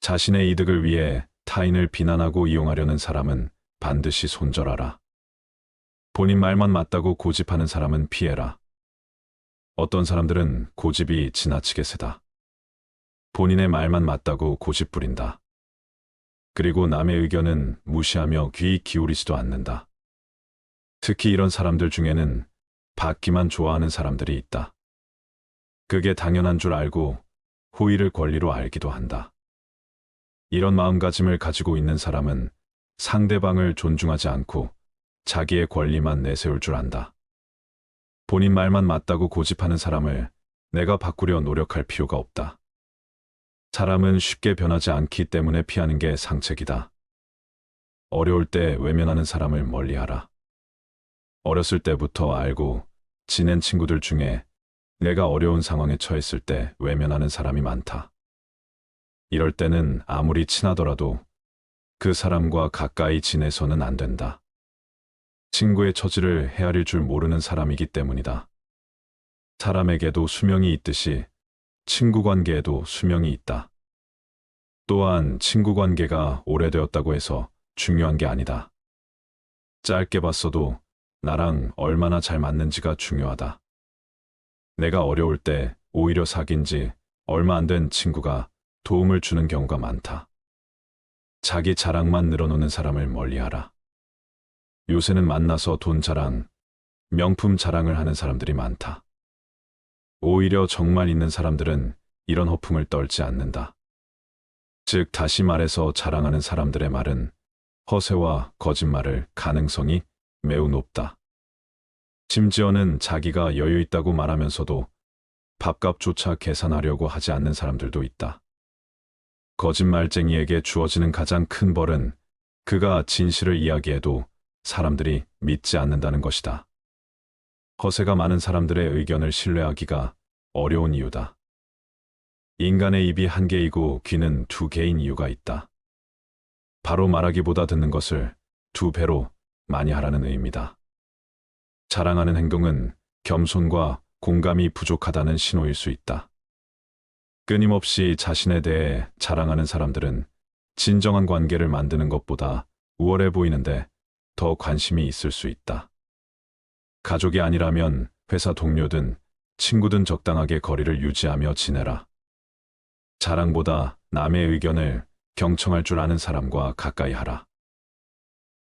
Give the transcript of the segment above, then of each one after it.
자신의 이득을 위해 타인을 비난하고 이용하려는 사람은 반드시 손절하라. 본인 말만 맞다고 고집하는 사람은 피해라. 어떤 사람들은 고집이 지나치게 세다. 본인의 말만 맞다고 고집 부린다. 그리고 남의 의견은 무시하며 귀 기울이지도 않는다. 특히 이런 사람들 중에는 받기만 좋아하는 사람들이 있다. 그게 당연한 줄 알고 호의를 권리로 알기도 한다. 이런 마음가짐을 가지고 있는 사람은 상대방을 존중하지 않고 자기의 권리만 내세울 줄 안다. 본인 말만 맞다고 고집하는 사람을 내가 바꾸려 노력할 필요가 없다. 사람은 쉽게 변하지 않기 때문에 피하는 게 상책이다. 어려울 때 외면하는 사람을 멀리하라. 어렸을 때부터 알고 지낸 친구들 중에 내가 어려운 상황에 처했을 때 외면하는 사람이 많다. 이럴 때는 아무리 친하더라도 그 사람과 가까이 지내서는 안 된다. 친구의 처지를 헤아릴 줄 모르는 사람이기 때문이다. 사람에게도 수명이 있듯이 친구 관계에도 수명이 있다. 또한 친구 관계가 오래되었다고 해서 중요한 게 아니다. 짧게 봤어도 나랑 얼마나 잘 맞는지가 중요하다. 내가 어려울 때 오히려 사귄 지 얼마 안 된 친구가 도움을 주는 경우가 많다. 자기 자랑만 늘어놓는 사람을 멀리하라. 요새는 만나서 돈 자랑, 명품 자랑을 하는 사람들이 많다. 오히려 정말 있는 사람들은 이런 허풍을 떨지 않는다. 즉, 다시 말해서 자랑하는 사람들의 말은 허세와 거짓말을 가능성이 매우 높다. 심지어는 자기가 여유 있다고 말하면서도 밥값조차 계산하려고 하지 않는 사람들도 있다. 거짓말쟁이에게 주어지는 가장 큰 벌은 그가 진실을 이야기해도 사람들이 믿지 않는다는 것이다. 허세가 많은 사람들의 의견을 신뢰하기가 어려운 이유다. 인간의 입이 한 개이고 귀는 두 개인 이유가 있다. 바로 말하기보다 듣는 것을 두 배로 많이 하라는 의미다. 자랑하는 행동은 겸손과 공감이 부족하다는 신호일 수 있다. 끊임없이 자신에 대해 자랑하는 사람들은 진정한 관계를 만드는 것보다 우월해 보이는데 더 관심이 있을 수 있다. 가족이 아니라면 회사 동료든 친구든 적당하게 거리를 유지하며 지내라. 자랑보다 남의 의견을 경청할 줄 아는 사람과 가까이 하라.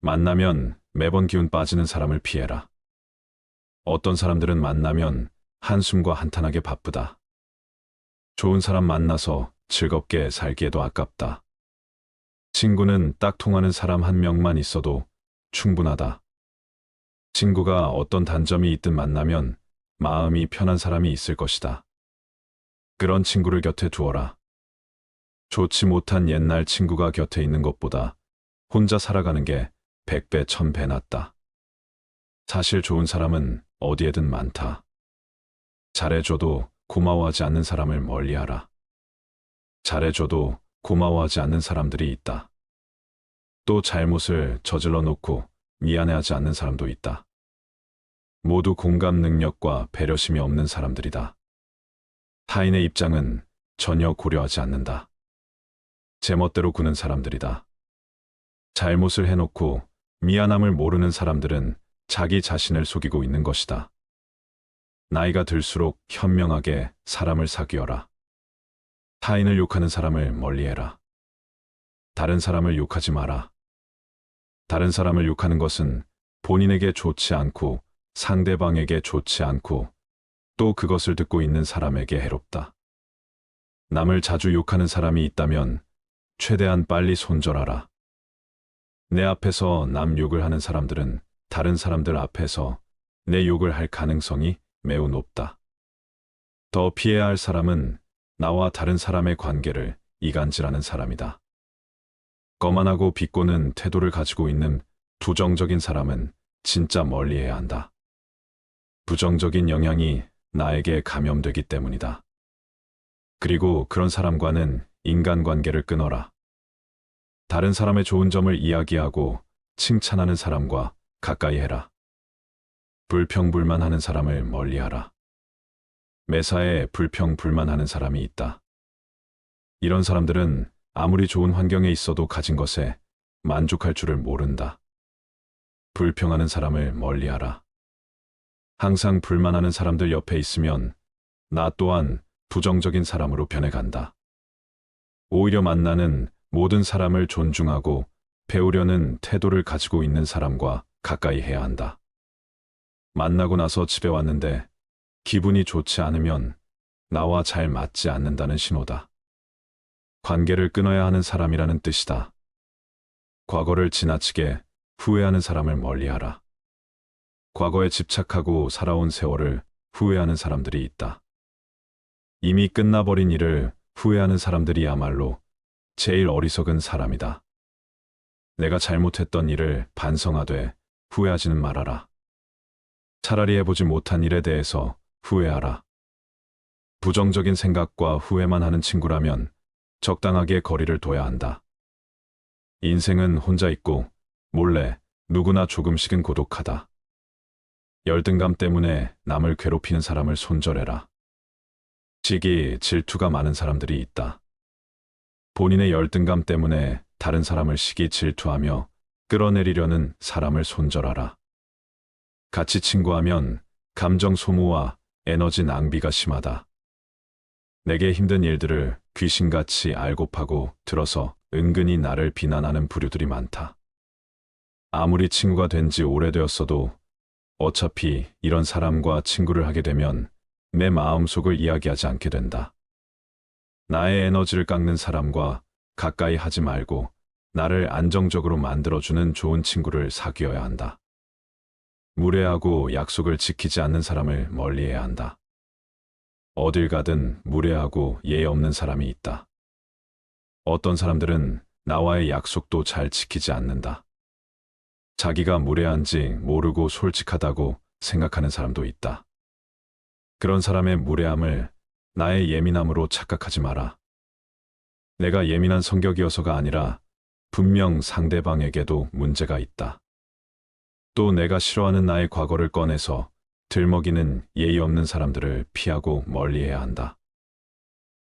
만나면 매번 기운 빠지는 사람을 피해라. 어떤 사람들은 만나면 한숨과 한탄하게 바쁘다. 좋은 사람 만나서 즐겁게 살기에도 아깝다. 친구는 딱 통하는 사람 한 명만 있어도 충분하다. 친구가 어떤 단점이 있든 만나면 마음이 편한 사람이 있을 것이다. 그런 친구를 곁에 두어라. 좋지 못한 옛날 친구가 곁에 있는 것보다 혼자 살아가는 게 100배, 1000배 낫다. 사실 좋은 사람은 어디에든 많다. 잘해줘도 고마워하지 않는 사람을 멀리하라. 잘해줘도 고마워하지 않는 사람들이 있다. 또 잘못을 저질러 놓고 미안해하지 않는 사람도 있다. 모두 공감 능력과 배려심이 없는 사람들이다. 타인의 입장은 전혀 고려하지 않는다. 제멋대로 구는 사람들이다. 잘못을 해놓고 미안함을 모르는 사람들은 자기 자신을 속이고 있는 것이다. 나이가 들수록 현명하게 사람을 사귀어라. 타인을 욕하는 사람을 멀리해라. 다른 사람을 욕하지 마라. 다른 사람을 욕하는 것은 본인에게 좋지 않고 상대방에게 좋지 않고 또 그것을 듣고 있는 사람에게 해롭다. 남을 자주 욕하는 사람이 있다면 최대한 빨리 손절하라. 내 앞에서 남 욕을 하는 사람들은 다른 사람들 앞에서 내 욕을 할 가능성이 매우 높다. 더 피해야 할 사람은 나와 다른 사람의 관계를 이간질하는 사람이다. 거만하고 비꼬는 태도를 가지고 있는 부정적인 사람은 진짜 멀리해야 한다. 부정적인 영향이 나에게 감염되기 때문이다. 그리고 그런 사람과는 인간관계를 끊어라. 다른 사람의 좋은 점을 이야기하고 칭찬하는 사람과 가까이 해라. 불평불만하는 사람을 멀리하라. 매사에 불평불만하는 사람이 있다. 이런 사람들은 아무리 좋은 환경에 있어도 가진 것에 만족할 줄을 모른다. 불평하는 사람을 멀리하라. 항상 불만하는 사람들 옆에 있으면 나 또한 부정적인 사람으로 변해간다. 오히려 만나는 모든 사람을 존중하고 배우려는 태도를 가지고 있는 사람과 가까이 해야 한다. 만나고 나서 집에 왔는데 기분이 좋지 않으면 나와 잘 맞지 않는다는 신호다. 관계를 끊어야 하는 사람이라는 뜻이다. 과거를 지나치게 후회하는 사람을 멀리하라. 과거에 집착하고 살아온 세월을 후회하는 사람들이 있다. 이미 끝나버린 일을 후회하는 사람들이야말로 제일 어리석은 사람이다. 내가 잘못했던 일을 반성하되 후회하지는 말아라. 차라리 해보지 못한 일에 대해서 후회하라. 부정적인 생각과 후회만 하는 친구라면 적당하게 거리를 둬야 한다. 인생은 혼자 있고 몰래 누구나 조금씩은 고독하다. 열등감 때문에 남을 괴롭히는 사람을 손절해라. 시기, 질투가 많은 사람들이 있다. 본인의 열등감 때문에 다른 사람을 시기, 질투하며 끌어내리려는 사람을 손절하라. 같이 친구하면 감정 소모와 에너지 낭비가 심하다. 내게 힘든 일들을 귀신같이 알고 파고 들어서 은근히 나를 비난하는 부류들이 많다. 아무리 친구가 된 지 오래되었어도 어차피 이런 사람과 친구를 하게 되면 내 마음속을 이야기하지 않게 된다. 나의 에너지를 깎는 사람과 가까이 하지 말고 나를 안정적으로 만들어주는 좋은 친구를 사귀어야 한다. 무례하고 약속을 지키지 않는 사람을 멀리해야 한다. 어딜 가든 무례하고 예의 없는 사람이 있다. 어떤 사람들은 나와의 약속도 잘 지키지 않는다. 자기가 무례한지 모르고 솔직하다고 생각하는 사람도 있다. 그런 사람의 무례함을 나의 예민함으로 착각하지 마라. 내가 예민한 성격이어서가 아니라 분명 상대방에게도 문제가 있다. 또 내가 싫어하는 나의 과거를 꺼내서 들먹이는 예의 없는 사람들을 피하고 멀리해야 한다.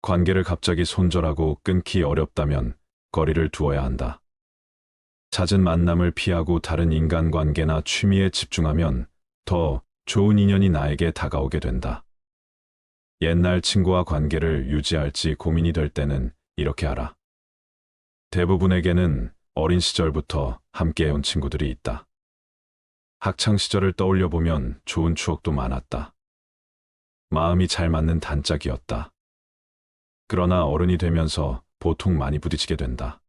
관계를 갑자기 손절하고 끊기 어렵다면 거리를 두어야 한다. 잦은 만남을 피하고 다른 인간관계나 취미에 집중하면 더 좋은 인연이 나에게 다가오게 된다. 옛날 친구와 관계를 유지할지 고민이 될 때는 이렇게 하라. 대부분에게는 어린 시절부터 함께해온 친구들이 있다. 학창시절을 떠올려 보면 좋은 추억도 많았다. 마음이 잘 맞는 단짝이었다. 그러나 어른이 되면서 보통 많이 부딪히게 된다.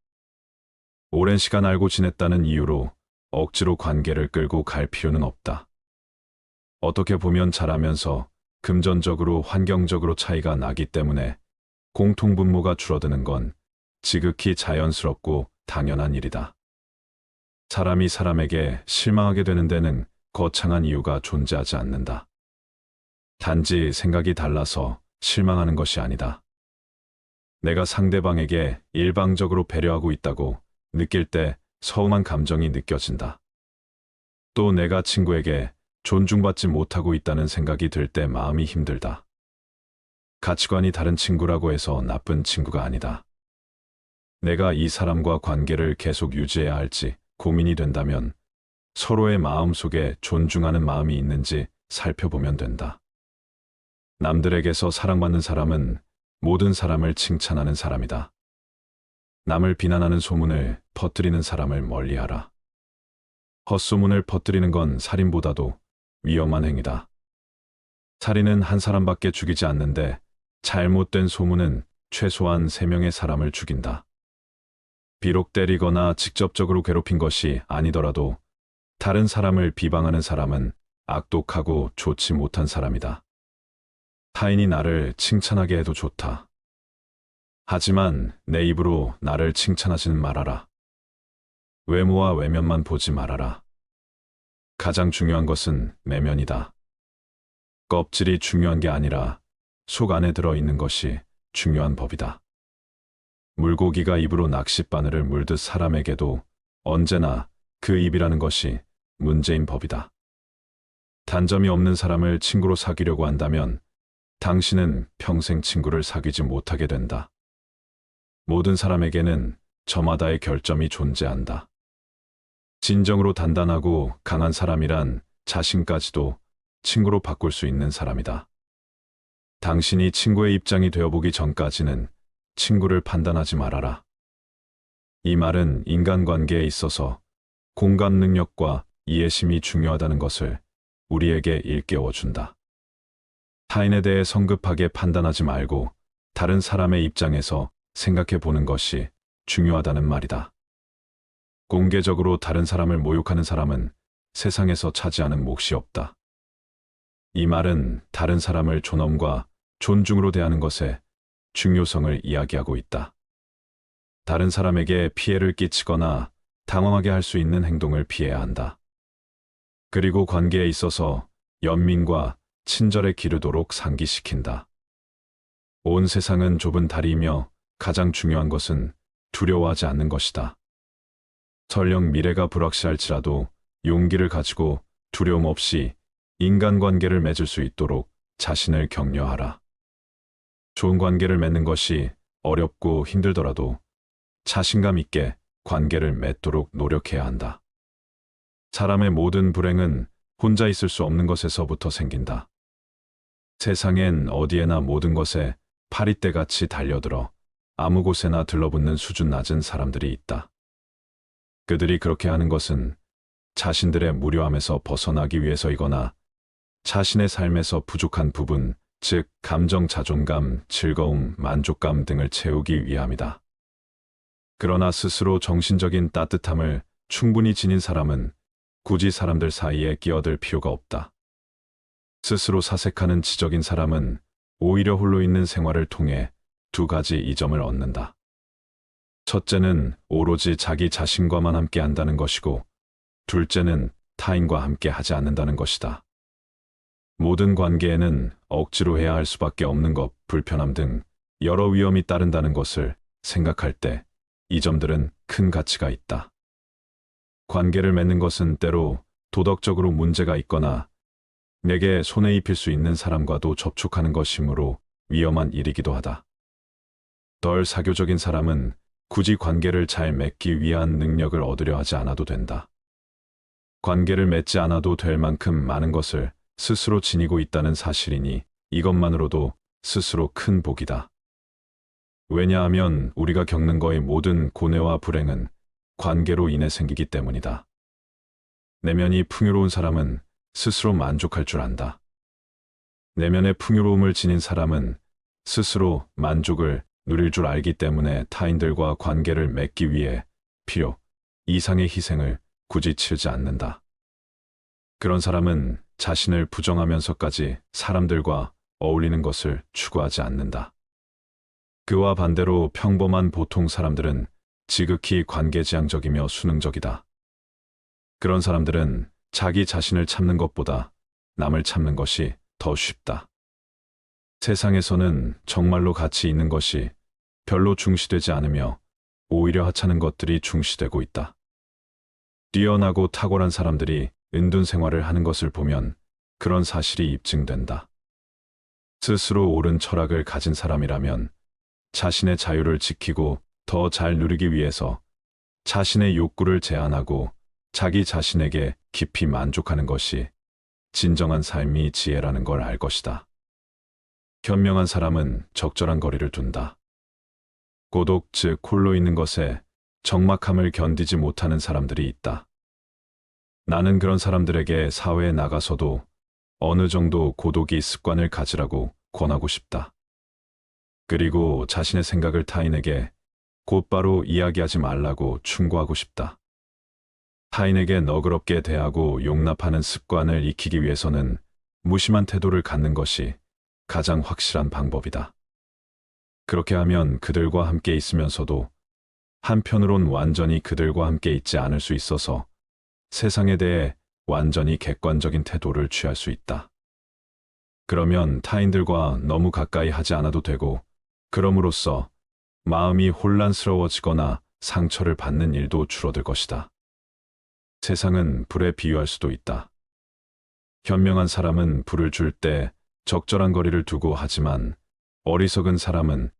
오랜 시간 알고 지냈다는 이유로 억지로 관계를 끌고 갈 필요는 없다. 어떻게 보면 잘하면서 금전적으로 환경적으로 차이가 나기 때문에 공통분모가 줄어드는 건 지극히 자연스럽고 당연한 일이다. 사람이 사람에게 실망하게 되는 데는 거창한 이유가 존재하지 않는다. 단지 생각이 달라서 실망하는 것이 아니다. 내가 상대방에게 일방적으로 배려하고 있다고 느낄 때 서운한 감정이 느껴진다. 또 내가 친구에게 존중받지 못하고 있다는 생각이 들 때 마음이 힘들다. 가치관이 다른 친구라고 해서 나쁜 친구가 아니다. 내가 이 사람과 관계를 계속 유지해야 할지 고민이 된다면 서로의 마음속에 존중하는 마음이 있는지 살펴보면 된다. 남들에게서 사랑받는 사람은 모든 사람을 칭찬하는 사람이다. 남을 비난하는 소문을 퍼뜨리는 사람을 멀리하라. 헛소문을 퍼뜨리는 건 살인보다도 위험한 행위다. 살인은 한 사람밖에 죽이지 않는데 잘못된 소문은 최소한 3명의 사람을 죽인다. 비록 때리거나 직접적으로 괴롭힌 것이 아니더라도 다른 사람을 비방하는 사람은 악독하고 좋지 못한 사람이다. 타인이 나를 칭찬하게 해도 좋다. 하지만 내 입으로 나를 칭찬하지는 말아라. 외모와 외면만 보지 말아라. 가장 중요한 것은 내면이다. 껍질이 중요한 게 아니라 속 안에 들어있는 것이 중요한 법이다. 물고기가 입으로 낚싯바늘을 물듯 사람에게도 언제나 그 입이라는 것이 문제인 법이다. 단점이 없는 사람을 친구로 사귀려고 한다면 당신은 평생 친구를 사귀지 못하게 된다. 모든 사람에게는 저마다의 결점이 존재한다. 진정으로 단단하고 강한 사람이란 자신까지도 친구로 바꿀 수 있는 사람이다. 당신이 친구의 입장이 되어보기 전까지는 친구를 판단하지 말아라. 이 말은 인간관계에 있어서 공감 능력과 이해심이 중요하다는 것을 우리에게 일깨워준다. 타인에 대해 성급하게 판단하지 말고 다른 사람의 입장에서 생각해 보는 것이 중요하다는 말이다. 공개적으로 다른 사람을 모욕하는 사람은 세상에서 차지하는 몫이 없다. 이 말은 다른 사람을 존엄과 존중으로 대하는 것의 중요성을 이야기하고 있다. 다른 사람에게 피해를 끼치거나 당황하게 할 수 있는 행동을 피해야 한다. 그리고 관계에 있어서 연민과 친절에 기르도록 상기시킨다. 온 세상은 좁은 다리이며 가장 중요한 것은 두려워하지 않는 것이다. 설령 미래가 불확실할지라도 용기를 가지고 두려움 없이 인간관계를 맺을 수 있도록 자신을 격려하라. 좋은 관계를 맺는 것이 어렵고 힘들더라도 자신감 있게 관계를 맺도록 노력해야 한다. 사람의 모든 불행은 혼자 있을 수 없는 것에서부터 생긴다. 세상엔 어디에나 모든 것에 파리떼같이 달려들어 아무 곳에나 들러붙는 수준 낮은 사람들이 있다. 그들이 그렇게 하는 것은 자신들의 무료함에서 벗어나기 위해서이거나 자신의 삶에서 부족한 부분, 즉 감정, 자존감, 즐거움, 만족감 등을 채우기 위함이다. 그러나 스스로 정신적인 따뜻함을 충분히 지닌 사람은 굳이 사람들 사이에 끼어들 필요가 없다. 스스로 사색하는 지적인 사람은 오히려 홀로 있는 생활을 통해 두 가지 이점을 얻는다. 첫째는 오로지 자기 자신과만 함께 한다는 것이고, 둘째는 타인과 함께 하지 않는다는 것이다. 모든 관계에는 억지로 해야 할 수밖에 없는 것, 불편함 등 여러 위험이 따른다는 것을 생각할 때 이 점들은 큰 가치가 있다. 관계를 맺는 것은 때로 도덕적으로 문제가 있거나 내게 손해 입힐 수 있는 사람과도 접촉하는 것이므로 위험한 일이기도 하다. 덜 사교적인 사람은 굳이 관계를 잘 맺기 위한 능력을 얻으려 하지 않아도 된다. 관계를 맺지 않아도 될 만큼 많은 것을 스스로 지니고 있다는 사실이니 이것만으로도 스스로 큰 복이다. 왜냐하면 우리가 겪는 거의 모든 고뇌와 불행은 관계로 인해 생기기 때문이다. 내면이 풍요로운 사람은 스스로 만족할 줄 안다. 내면의 풍요로움을 지닌 사람은 스스로 만족을 누릴 줄 알기 때문에 타인들과 관계를 맺기 위해 필요 이상의 희생을 굳이 치르지 않는다. 그런 사람은 자신을 부정하면서까지 사람들과 어울리는 것을 추구하지 않는다. 그와 반대로 평범한 보통 사람들은 지극히 관계지향적이며 수능적이다. 그런 사람들은 자기 자신을 참는 것보다 남을 참는 것이 더 쉽다. 세상에서는 정말로 가치 있는 것이 별로 중시되지 않으며 오히려 하찮은 것들이 중시되고 있다. 뛰어나고 탁월한 사람들이 은둔 생활을 하는 것을 보면 그런 사실이 입증된다. 스스로 옳은 철학을 가진 사람이라면 자신의 자유를 지키고 더 잘 누리기 위해서 자신의 욕구를 제한하고 자기 자신에게 깊이 만족하는 것이 진정한 삶이 지혜라는 걸 알 것이다. 현명한 사람은 적절한 거리를 둔다. 고독, 즉 홀로 있는 것에 적막함을 견디지 못하는 사람들이 있다. 나는 그런 사람들에게 사회에 나가서도 어느 정도 고독이 습관을 가지라고 권하고 싶다. 그리고 자신의 생각을 타인에게 곧바로 이야기하지 말라고 충고하고 싶다. 타인에게 너그럽게 대하고 용납하는 습관을 익히기 위해서는 무심한 태도를 갖는 것이 가장 확실한 방법이다. 그렇게 하면 그들과 함께 있으면서도 한편으론 완전히 그들과 함께 있지 않을 수 있어서 세상에 대해 완전히 객관적인 태도를 취할 수 있다. 그러면 타인들과 너무 가까이 하지 않아도 되고, 그럼으로써 마음이 혼란스러워지거나 상처를 받는 일도 줄어들 것이다. 세상은 불에 비유할 수도 있다. 현명한 사람은 불을 줄 때 적절한 거리를 두고 하지만 어리석은 사람은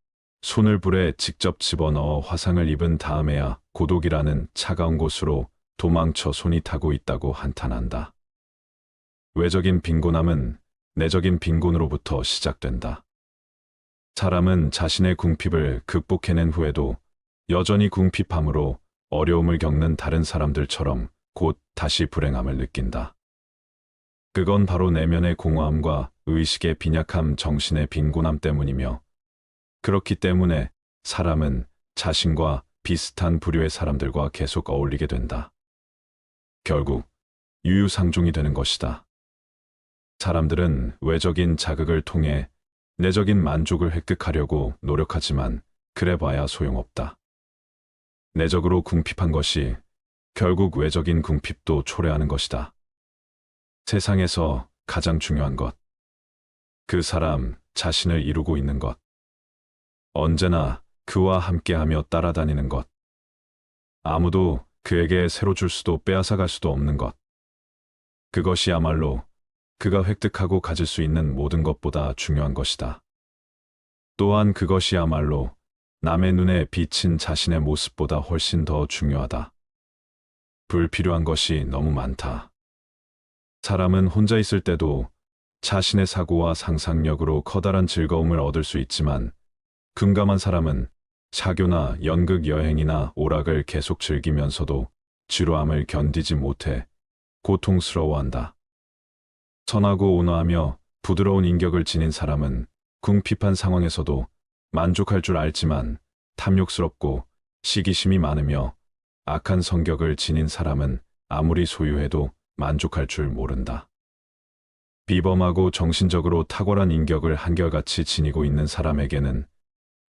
손을 불에 직접 집어넣어 화상을 입은 다음에야 고독이라는 차가운 곳으로 도망쳐 손이 타고 있다고 한탄한다. 외적인 빈곤함은 내적인 빈곤으로부터 시작된다. 사람은 자신의 궁핍을 극복해낸 후에도 여전히 궁핍함으로 어려움을 겪는 다른 사람들처럼 곧 다시 불행함을 느낀다. 그건 바로 내면의 공허함과 의식의 빈약함, 정신의 빈곤함 때문이며, 그렇기 때문에 사람은 자신과 비슷한 부류의 사람들과 계속 어울리게 된다. 결국 유유상종이 되는 것이다. 사람들은 외적인 자극을 통해 내적인 만족을 획득하려고 노력하지만 그래봐야 소용없다. 내적으로 궁핍한 것이 결국 외적인 궁핍도 초래하는 것이다. 세상에서 가장 중요한 것, 그 사람 자신을 이루고 있는 것, 언제나 그와 함께하며 따라다니는 것, 아무도 그에게 새로 줄 수도 빼앗아 갈 수도 없는 것, 그것이야말로 그가 획득하고 가질 수 있는 모든 것보다 중요한 것이다. 또한 그것이야말로 남의 눈에 비친 자신의 모습보다 훨씬 더 중요하다. 불필요한 것이 너무 많다. 사람은 혼자 있을 때도 자신의 사고와 상상력으로 커다란 즐거움을 얻을 수 있지만, 금감한 사람은 사교나 연극 여행이나 오락을 계속 즐기면서도 지루함을 견디지 못해 고통스러워한다. 선하고 온화하며 부드러운 인격을 지닌 사람은 궁핍한 상황에서도 만족할 줄 알지만, 탐욕스럽고 시기심이 많으며 악한 성격을 지닌 사람은 아무리 소유해도 만족할 줄 모른다. 비범하고 정신적으로 탁월한 인격을 한결같이 지니고 있는 사람에게는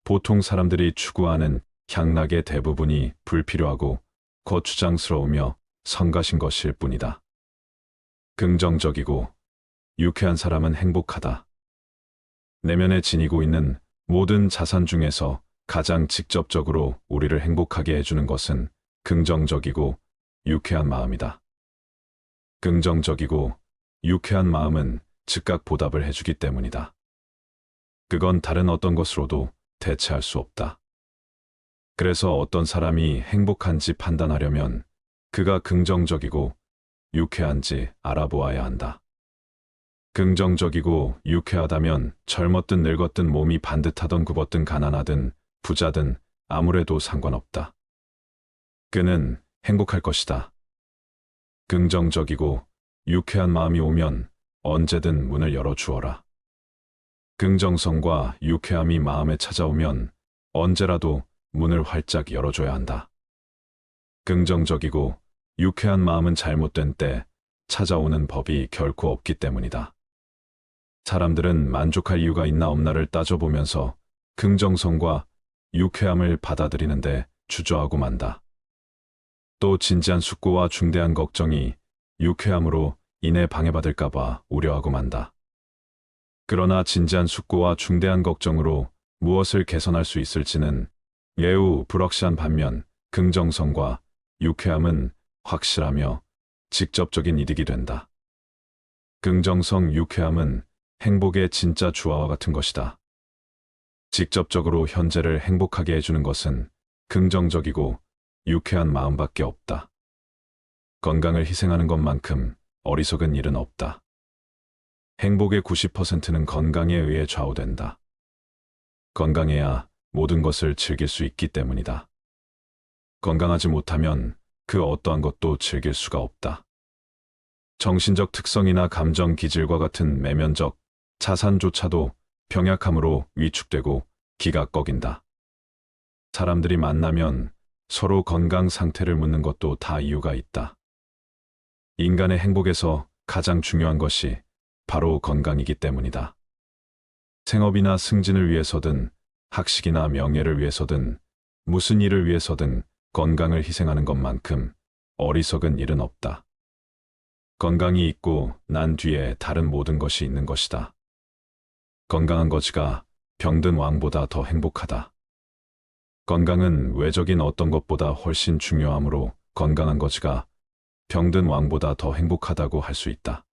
보통 사람들이 추구하는 향락의 대부분이 불필요하고 거추장스러우며 성가신 것일 뿐이다. 긍정적이고 유쾌한 사람은 행복하다. 내면에 지니고 있는 모든 자산 중에서 가장 직접적으로 우리를 행복하게 해주는 것은 긍정적이고 유쾌한 마음이다. 긍정적이고 유쾌한 마음은 즉각 보답을 해주기 때문이다. 그건 다른 어떤 것으로도 대체할 수 없다. 그래서 어떤 사람이 행복한지 판단하려면 그가 긍정적이고 유쾌한지 알아보아야 한다. 긍정적이고 유쾌하다면 젊었든 늙었든 몸이 반듯하든 굽었든 가난하든 부자든 아무래도 상관없다. 그는 행복할 것이다. 긍정적이고 유쾌한 마음이 오면 언제든 문을 열어주어라. 긍정성과 유쾌함이 마음에 찾아오면 언제라도 문을 활짝 열어줘야 한다. 긍정적이고 유쾌한 마음은 잘못된 때 찾아오는 법이 결코 없기 때문이다. 사람들은 만족할 이유가 있나 없나를 따져보면서 긍정성과 유쾌함을 받아들이는데 주저하고 만다. 또 진지한 숙고와 중대한 걱정이 유쾌함으로 인해 방해받을까봐 우려하고 만다. 그러나 진지한 숙고와 중대한 걱정으로 무엇을 개선할 수 있을지는 매우 불확실한 반면, 긍정성과 유쾌함은 확실하며 직접적인 이득이 된다. 긍정성, 유쾌함은 행복의 진짜 주화와 같은 것이다. 직접적으로 현재를 행복하게 해주는 것은 긍정적이고 유쾌한 마음밖에 없다. 건강을 희생하는 것만큼 어리석은 일은 없다. 행복의 90%는 건강에 의해 좌우된다. 건강해야 모든 것을 즐길 수 있기 때문이다. 건강하지 못하면 그 어떠한 것도 즐길 수가 없다. 정신적 특성이나 감정 기질과 같은 내면적 자산조차도 병약함으로 위축되고 기가 꺾인다. 사람들이 만나면 서로 건강 상태를 묻는 것도 다 이유가 있다. 인간의 행복에서 가장 중요한 것이 바로 건강이기 때문이다. 생업이나 승진을 위해서든 학식이나 명예를 위해서든 무슨 일을 위해서든 건강을 희생하는 것만큼 어리석은 일은 없다. 건강이 있고 난 뒤에 다른 모든 것이 있는 것이다. 건강한 거지가 병든 왕보다 더 행복하다. 건강은 외적인 어떤 것보다 훨씬 중요하므로 건강한 거지가 병든 왕보다 더 행복하다고 할 수 있다.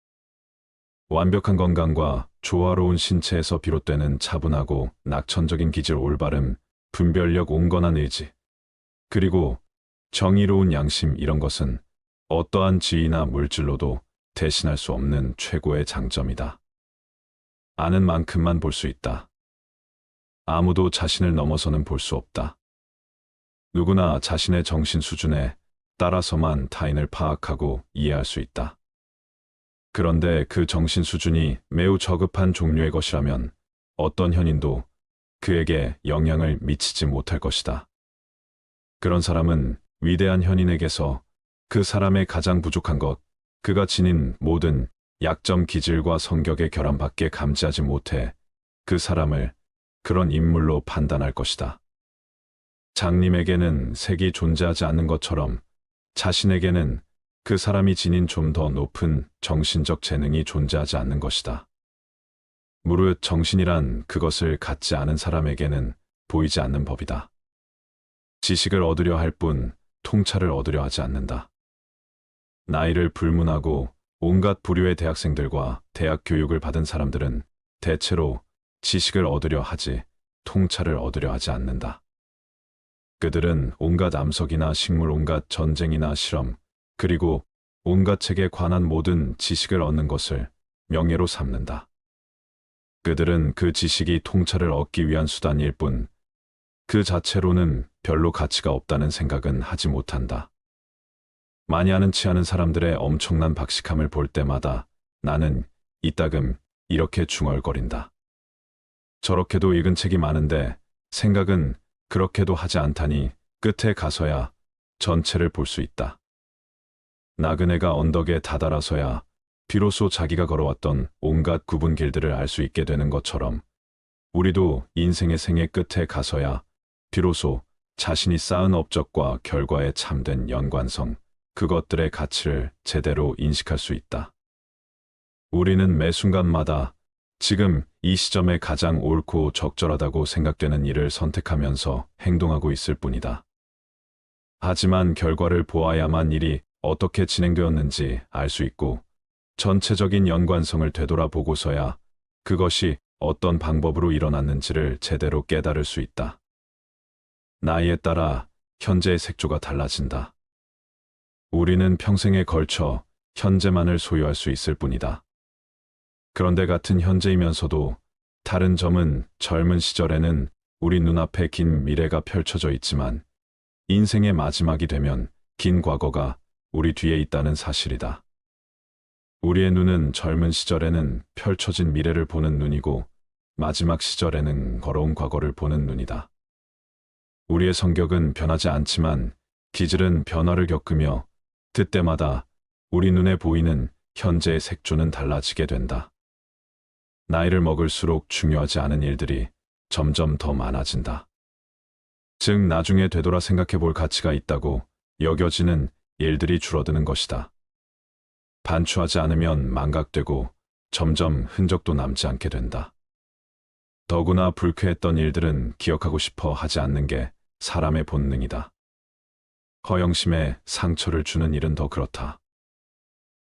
완벽한 건강과 조화로운 신체에서 비롯되는 차분하고 낙천적인 기질, 올바름, 분별력, 온건한 의지, 그리고 정의로운 양심, 이런 것은 어떠한 지위나 물질로도 대신할 수 없는 최고의 장점이다. 아는 만큼만 볼 수 있다. 아무도 자신을 넘어서는 볼 수 없다. 누구나 자신의 정신 수준에 따라서만 타인을 파악하고 이해할 수 있다. 그런데 그 정신 수준이 매우 저급한 종류의 것이라면 어떤 현인도 그에게 영향을 미치지 못할 것이다. 그런 사람은 위대한 현인에게서 그 사람의 가장 부족한 것, 그가 지닌 모든 약점, 기질과 성격의 결함밖에 감지하지 못해 그 사람을 그런 인물로 판단할 것이다. 장님에게는 색이 존재하지 않는 것처럼 자신에게는 그 사람이 지닌 좀 더 높은 정신적 재능이 존재하지 않는 것이다. 무릇 정신이란 그것을 갖지 않은 사람에게는 보이지 않는 법이다. 지식을 얻으려 할 뿐 통찰을 얻으려 하지 않는다. 나이를 불문하고 온갖 부류의 대학생들과 대학 교육을 받은 사람들은 대체로 지식을 얻으려 하지 통찰을 얻으려 하지 않는다. 그들은 온갖 암석이나 식물, 온갖 전쟁이나 실험, 그리고 온갖 책에 관한 모든 지식을 얻는 것을 명예로 삼는다. 그들은 그 지식이 통찰을 얻기 위한 수단일 뿐 그 자체로는 별로 가치가 없다는 생각은 하지 못한다. 많이 아는 치 않은 사람들의 엄청난 박식함을 볼 때마다 나는 이따금 이렇게 중얼거린다. 저렇게도 읽은 책이 많은데 생각은 그렇게도 하지 않다니 끝에 가서야 전체를 볼 수 있다. 나그네가 언덕에 다다라서야 비로소 자기가 걸어왔던 온갖 굽은 길들을 알 수 있게 되는 것처럼 우리도 인생의 생애 끝에 가서야 비로소 자신이 쌓은 업적과 결과의 참된 연관성, 그것들의 가치를 제대로 인식할 수 있다. 우리는 매 순간마다 지금 이 시점에 가장 옳고 적절하다고 생각되는 일을 선택하면서 행동하고 있을 뿐이다. 하지만 결과를 보아야만 일이 어떻게 진행되었는지 알 수 있고 전체적인 연관성을 되돌아보고서야 그것이 어떤 방법으로 일어났는지를 제대로 깨달을 수 있다. 나이에 따라 현재의 색조가 달라진다. 우리는 평생에 걸쳐 현재만을 소유할 수 있을 뿐이다. 그런데 같은 현재이면서도 다른 점은 젊은 시절에는 우리 눈앞에 긴 미래가 펼쳐져 있지만 인생의 마지막이 되면 긴 과거가 우리 뒤에 있다는 사실이다. 우리의 눈은 젊은 시절에는 펼쳐진 미래를 보는 눈이고 마지막 시절에는 걸어온 과거를 보는 눈이다. 우리의 성격은 변하지 않지만 기질은 변화를 겪으며 그때마다 우리 눈에 보이는 현재의 색조는 달라지게 된다. 나이를 먹을수록 중요하지 않은 일들이 점점 더 많아진다. 즉 나중에 되돌아 생각해 볼 가치가 있다고 여겨지는 일들이 줄어드는 것이다. 반추하지 않으면 망각되고 점점 흔적도 남지 않게 된다. 더구나 불쾌했던 일들은 기억하고 싶어 하지 않는 게 사람의 본능이다. 허영심에 상처를 주는 일은 더 그렇다.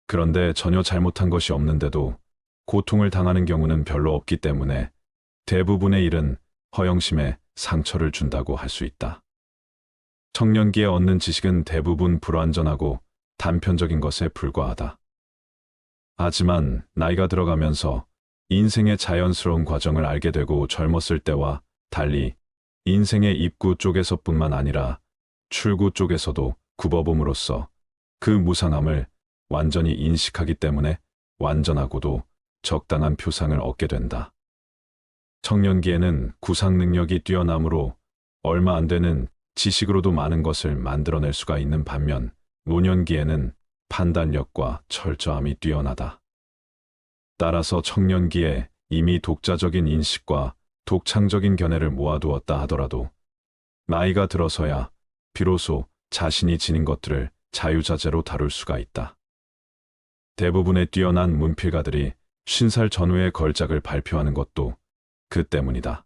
그런데 전혀 잘못한 것이 없는데도 고통을 당하는 경우는 별로 없기 때문에 대부분의 일은 허영심에 상처를 준다고 할 수 있다. 청년기에 얻는 지식은 대부분 불완전하고 단편적인 것에 불과하다. 하지만 나이가 들어가면서 인생의 자연스러운 과정을 알게 되고 젊었을 때와 달리 인생의 입구 쪽에서뿐만 아니라 출구 쪽에서도 굽어봄으로써 그 무상함을 완전히 인식하기 때문에 완전하고도 적당한 표상을 얻게 된다. 청년기에는 구상 능력이 뛰어나므로 얼마 안 되는 지식으로도 많은 것을 만들어낼 수가 있는 반면 노년기에는 판단력과 철저함이 뛰어나다. 따라서 청년기에 이미 독자적인 인식과 독창적인 견해를 모아두었다 하더라도 나이가 들어서야 비로소 자신이 지닌 것들을 자유자재로 다룰 수가 있다. 대부분의 뛰어난 문필가들이 50살 전후의 걸작을 발표하는 것도 그 때문이다.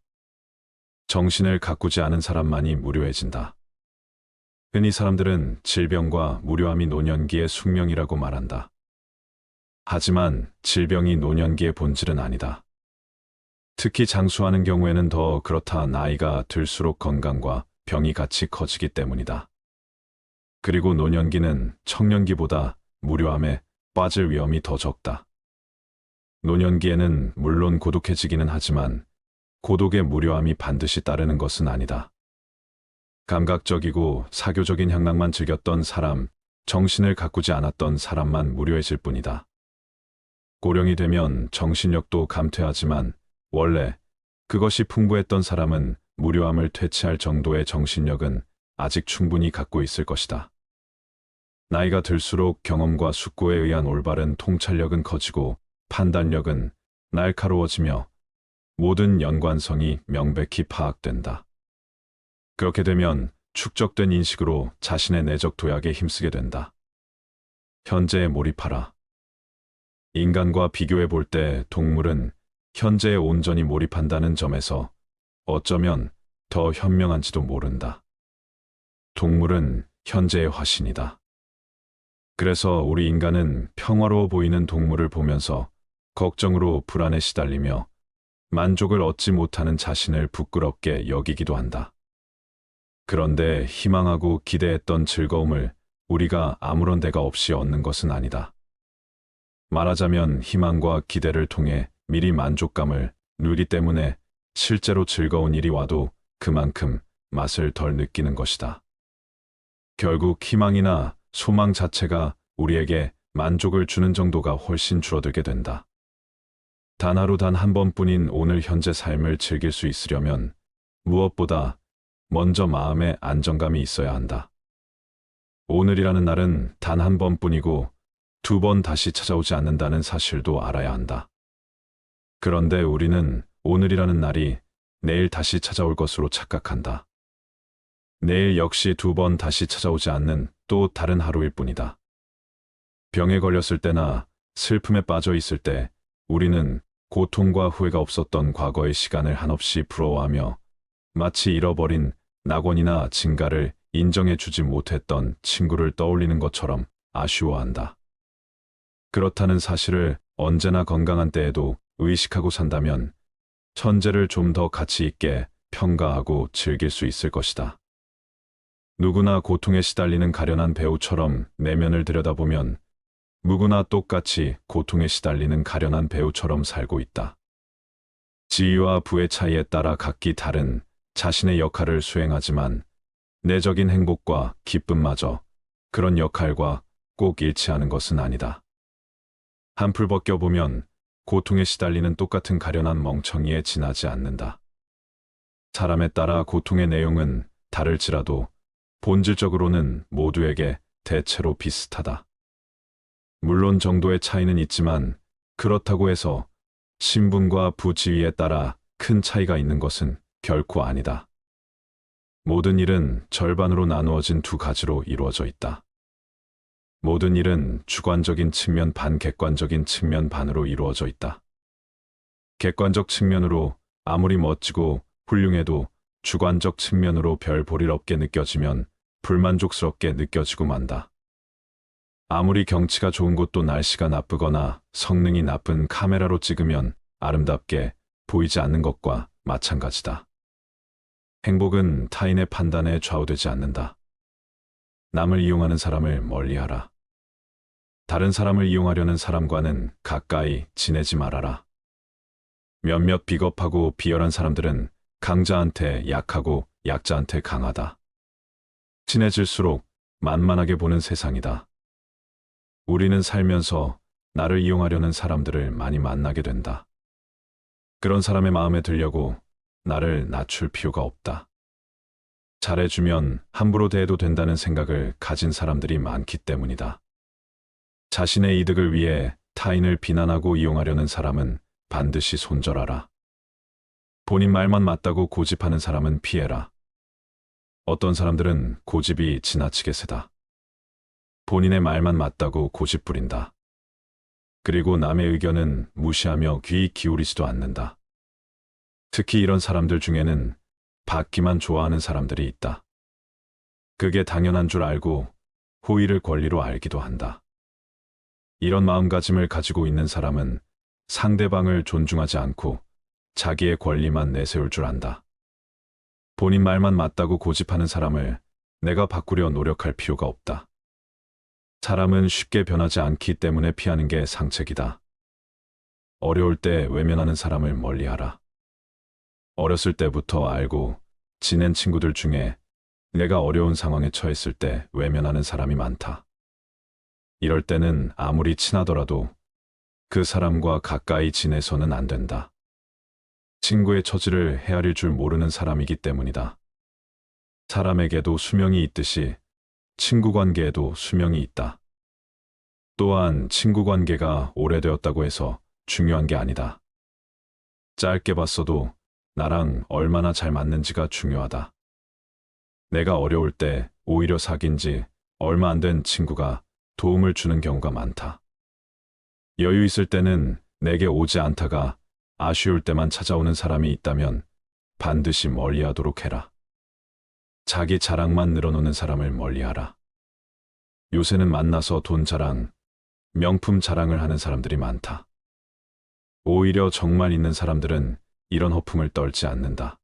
정신을 가꾸지 않은 사람만이 무료해진다. 흔히 사람들은 질병과 무료함이 노년기의 숙명이라고 말한다. 하지만 질병이 노년기의 본질은 아니다. 특히 장수하는 경우에는 더 그렇다. 나이가 들수록 건강과 병이 같이 커지기 때문이다. 그리고 노년기는 청년기보다 무료함에 빠질 위험이 더 적다. 노년기에는 물론 고독해지기는 하지만 고독의 무료함이 반드시 따르는 것은 아니다. 감각적이고 사교적인 향락만 즐겼던 사람, 정신을 가꾸지 않았던 사람만 무료해질 뿐이다. 고령이 되면 정신력도 감퇴하지만 원래 그것이 풍부했던 사람은 무료함을 퇴치할 정도의 정신력은 아직 충분히 갖고 있을 것이다. 나이가 들수록 경험과 숙고에 의한 올바른 통찰력은 커지고 판단력은 날카로워지며 모든 연관성이 명백히 파악된다. 그렇게 되면 축적된 인식으로 자신의 내적 도약에 힘쓰게 된다. 현재에 몰입하라. 인간과 비교해 볼 때 동물은 현재에 온전히 몰입한다는 점에서 어쩌면 더 현명한지도 모른다. 동물은 현재의 화신이다. 그래서 우리 인간은 평화로워 보이는 동물을 보면서 걱정으로 불안에 시달리며 만족을 얻지 못하는 자신을 부끄럽게 여기기도 한다. 그런데 희망하고 기대했던 즐거움을 우리가 아무런 대가 없이 얻는 것은 아니다. 말하자면 희망과 기대를 통해 미리 만족감을 누리기 때문에 실제로 즐거운 일이 와도 그만큼 맛을 덜 느끼는 것이다. 결국 희망이나 소망 자체가 우리에게 만족을 주는 정도가 훨씬 줄어들게 된다. 단 하루 단 한 번뿐인 오늘 현재 삶을 즐길 수 있으려면 무엇보다 먼저 마음에 안정감이 있어야 한다. 오늘이라는 날은 단 한 번뿐이고 2번 다시 찾아오지 않는다는 사실도 알아야 한다. 그런데 우리는 오늘이라는 날이 내일 다시 찾아올 것으로 착각한다. 내일 역시 2번 다시 찾아오지 않는 또 다른 하루일 뿐이다. 병에 걸렸을 때나 슬픔에 빠져 있을 때 우리는 고통과 후회가 없었던 과거의 시간을 한없이 부러워하며 마치 잃어버린 낙원이나 진가를 인정해주지 못했던 친구를 떠올리는 것처럼 아쉬워한다. 그렇다는 사실을 언제나 건강한 때에도 의식하고 산다면 현재를 좀 더 가치 있게 평가하고 즐길 수 있을 것이다. 누구나 고통에 시달리는 가련한 배우처럼 내면을 들여다보면 누구나 똑같이 고통에 시달리는 가련한 배우처럼 살고 있다. 지위와 부의 차이에 따라 각기 다른 자신의 역할을 수행하지만 내적인 행복과 기쁨마저 그런 역할과 꼭 일치하는 것은 아니다. 한풀 벗겨보면 고통에 시달리는 똑같은 가련한 멍청이에 지나지 않는다. 사람에 따라 고통의 내용은 다를지라도 본질적으로는 모두에게 대체로 비슷하다. 물론 정도의 차이는 있지만 그렇다고 해서 신분과 부지위에 따라 큰 차이가 있는 것은 결코 아니다. 모든 일은 절반으로 나누어진 2가지로 이루어져 있다. 모든 일은 주관적인 측면 반, 객관적인 측면 반으로 이루어져 있다. 객관적 측면으로 아무리 멋지고 훌륭해도 주관적 측면으로 별 볼일 없게 느껴지면 불만족스럽게 느껴지고 만다. 아무리 경치가 좋은 곳도 날씨가 나쁘거나 성능이 나쁜 카메라로 찍으면 아름답게 보이지 않는 것과 마찬가지다. 행복은 타인의 판단에 좌우되지 않는다. 남을 이용하는 사람을 멀리하라. 다른 사람을 이용하려는 사람과는 가까이 지내지 말아라. 몇몇 비겁하고 비열한 사람들은 강자한테 약하고 약자한테 강하다. 친해질수록 만만하게 보는 세상이다. 우리는 살면서 나를 이용하려는 사람들을 많이 만나게 된다. 그런 사람의 마음에 들려고 나를 낮출 필요가 없다. 잘해주면 함부로 대해도 된다는 생각을 가진 사람들이 많기 때문이다. 자신의 이득을 위해 타인을 비난하고 이용하려는 사람은 반드시 손절하라. 본인 말만 맞다고 고집하는 사람은 피해라. 어떤 사람들은 고집이 지나치게 세다. 본인의 말만 맞다고 고집 부린다. 그리고 남의 의견은 무시하며 귀 기울이지도 않는다. 특히 이런 사람들 중에는 받기만 좋아하는 사람들이 있다. 그게 당연한 줄 알고 호의를 권리로 알기도 한다. 이런 마음가짐을 가지고 있는 사람은 상대방을 존중하지 않고 자기의 권리만 내세울 줄 안다. 본인 말만 맞다고 고집하는 사람을 내가 바꾸려 노력할 필요가 없다. 사람은 쉽게 변하지 않기 때문에 피하는 게 상책이다. 어려울 때 외면하는 사람을 멀리하라. 어렸을 때부터 알고 지낸 친구들 중에 내가 어려운 상황에 처했을 때 외면하는 사람이 많다. 이럴 때는 아무리 친하더라도 그 사람과 가까이 지내서는 안 된다. 친구의 처지를 헤아릴 줄 모르는 사람이기 때문이다. 사람에게도 수명이 있듯이 친구 관계에도 수명이 있다. 또한 친구 관계가 오래되었다고 해서 중요한 게 아니다. 짧게 봤어도 나랑 얼마나 잘 맞는지가 중요하다. 내가 어려울 때 오히려 사귄 지 얼마 안 된 친구가 도움을 주는 경우가 많다. 여유 있을 때는 내게 오지 않다가 아쉬울 때만 찾아오는 사람이 있다면 반드시 멀리하도록 해라. 자기 자랑만 늘어놓는 사람을 멀리하라. 요새는 만나서 돈 자랑, 명품 자랑을 하는 사람들이 많다. 오히려 정말 있는 사람들은 이런 허풍을 떨지 않는다.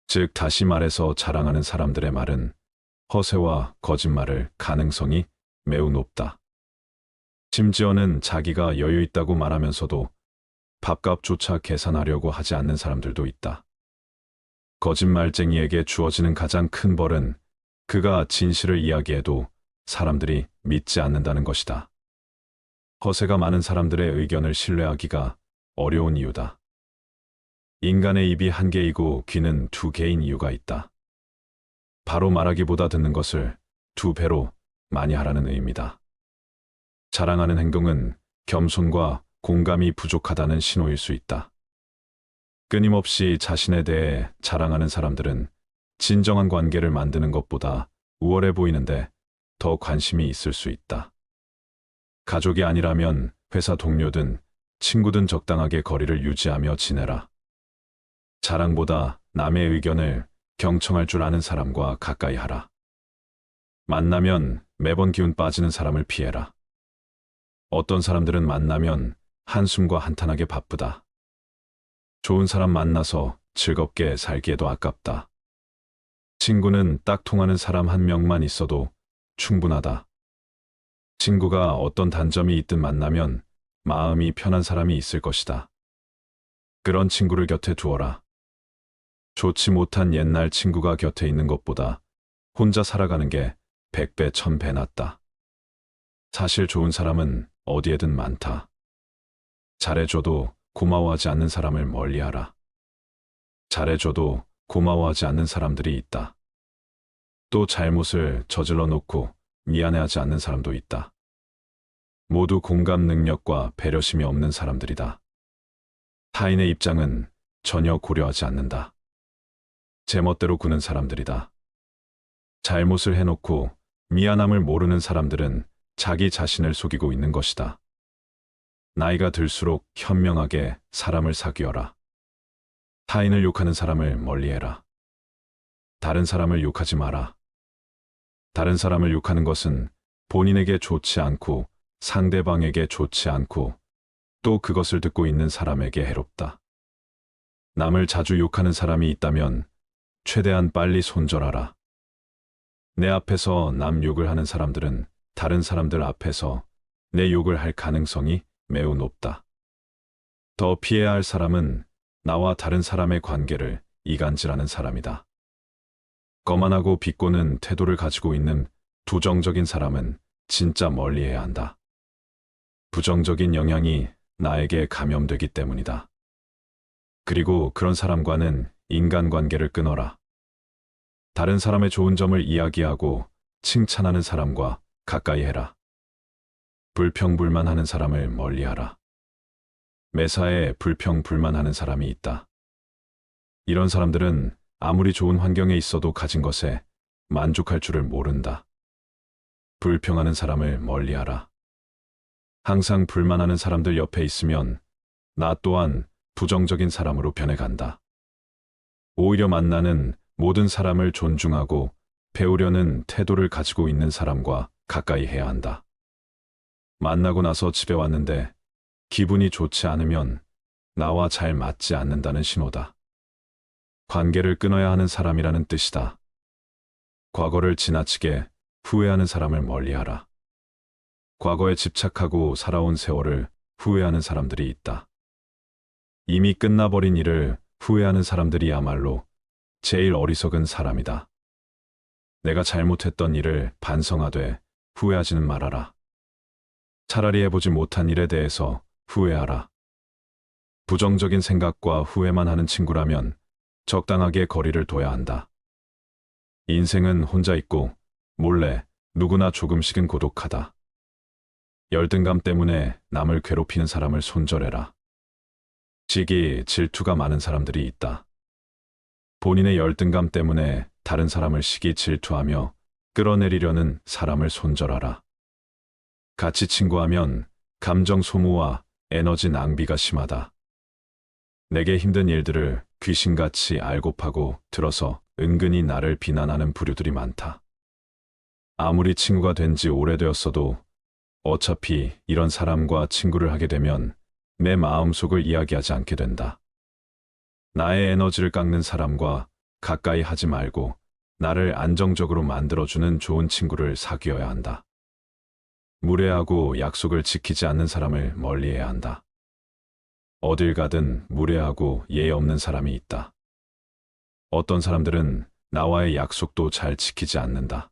즉, 다시 말해서 자랑하는 사람들의 말은 허세와 거짓말을 가능성이 매우 높다. 심지어는 자기가 여유 있다고 말하면서도 밥값조차 계산하려고 하지 않는 사람들도 있다. 거짓말쟁이에게 주어지는 가장 큰 벌은 그가 진실을 이야기해도 사람들이 믿지 않는다는 것이다. 허세가 많은 사람들의 의견을 신뢰하기가 어려운 이유다. 인간의 입이 한 개이고 귀는 두 개인 이유가 있다. 바로 말하기보다 듣는 것을 두 배로 많이 하라는 의미다. 자랑하는 행동은 겸손과 공감이 부족하다는 신호일 수 있다. 끊임없이 자신에 대해 자랑하는 사람들은 진정한 관계를 만드는 것보다 우월해 보이는데 더 관심이 있을 수 있다. 가족이 아니라면 회사 동료든 친구든 적당하게 거리를 유지하며 지내라. 자랑보다 남의 의견을 경청할 줄 아는 사람과 가까이 하라. 만나면 매번 기운 빠지는 사람을 피해라. 어떤 사람들은 만나면 한숨과 한탄하게 바쁘다. 좋은 사람 만나서 즐겁게 살기에도 아깝다. 친구는 딱 통하는 사람 한 명만 있어도 충분하다. 친구가 어떤 단점이 있든 만나면 마음이 편한 사람이 있을 것이다. 그런 친구를 곁에 두어라. 좋지 못한 옛날 친구가 곁에 있는 것보다 혼자 살아가는 게 100배, 1000배 낫다. 사실 좋은 사람은 어디에든 많다. 잘해줘도 고마워하지 않는 사람을 멀리하라. 잘해줘도 고마워하지 않는 사람들이 있다. 또 잘못을 저질러 놓고 미안해하지 않는 사람도 있다. 모두 공감 능력과 배려심이 없는 사람들이다. 타인의 입장은 전혀 고려하지 않는다. 제멋대로 구는 사람들이다. 잘못을 해놓고 미안함을 모르는 사람들은 자기 자신을 속이고 있는 것이다. 나이가 들수록 현명하게 사람을 사귀어라. 타인을 욕하는 사람을 멀리해라. 다른 사람을 욕하지 마라. 다른 사람을 욕하는 것은 본인에게 좋지 않고 상대방에게 좋지 않고 또 그것을 듣고 있는 사람에게 해롭다. 남을 자주 욕하는 사람이 있다면 최대한 빨리 손절하라. 내 앞에서 남 욕을 하는 사람들은 다른 사람들 앞에서 내 욕을 할 가능성이 매우 높다. 더 피해야 할 사람은 나와 다른 사람의 관계를 이간질하는 사람이다. 거만하고 비꼬는 태도를 가지고 있는 부정적인 사람은 진짜 멀리해야 한다. 부정적인 영향이 나에게 감염되기 때문이다. 그리고 그런 사람과는 인간관계를 끊어라. 다른 사람의 좋은 점을 이야기하고 칭찬하는 사람과 가까이 해라. 불평불만하는 사람을 멀리하라. 매사에 불평불만하는 사람이 있다. 이런 사람들은 아무리 좋은 환경에 있어도 가진 것에 만족할 줄을 모른다. 불평하는 사람을 멀리하라. 항상 불만하는 사람들 옆에 있으면 나 또한 부정적인 사람으로 변해간다. 오히려 만나는 모든 사람을 존중하고 배우려는 태도를 가지고 있는 사람과 가까이 해야 한다. 만나고 나서 집에 왔는데 기분이 좋지 않으면 나와 잘 맞지 않는다는 신호다. 관계를 끊어야 하는 사람이라는 뜻이다. 과거를 지나치게 후회하는 사람을 멀리하라. 과거에 집착하고 살아온 세월을 후회하는 사람들이 있다. 이미 끝나버린 일을 후회하는 사람들이야말로 제일 어리석은 사람이다. 내가 잘못했던 일을 반성하되 후회하지는 말아라. 차라리 해보지 못한 일에 대해서 후회하라. 부정적인 생각과 후회만 하는 친구라면 적당하게 거리를 둬야 한다. 인생은 혼자 있고 몰래 누구나 조금씩은 고독하다. 열등감 때문에 남을 괴롭히는 사람을 손절해라. 시기, 질투가 많은 사람들이 있다. 본인의 열등감 때문에 다른 사람을 시기 질투하며 끌어내리려는 사람을 손절하라. 같이 친구하면 감정 소모와 에너지 낭비가 심하다. 내게 힘든 일들을 귀신같이 알고 파고 들어서 은근히 나를 비난하는 부류들이 많다. 아무리 친구가 된 지 오래되었어도 어차피 이런 사람과 친구를 하게 되면 내 마음속을 이야기하지 않게 된다. 나의 에너지를 깎는 사람과 가까이 하지 말고 나를 안정적으로 만들어주는 좋은 친구를 사귀어야 한다. 무례하고 약속을 지키지 않는 사람을 멀리해야 한다. 어딜 가든 무례하고 예의 없는 사람이 있다. 어떤 사람들은 나와의 약속도 잘 지키지 않는다.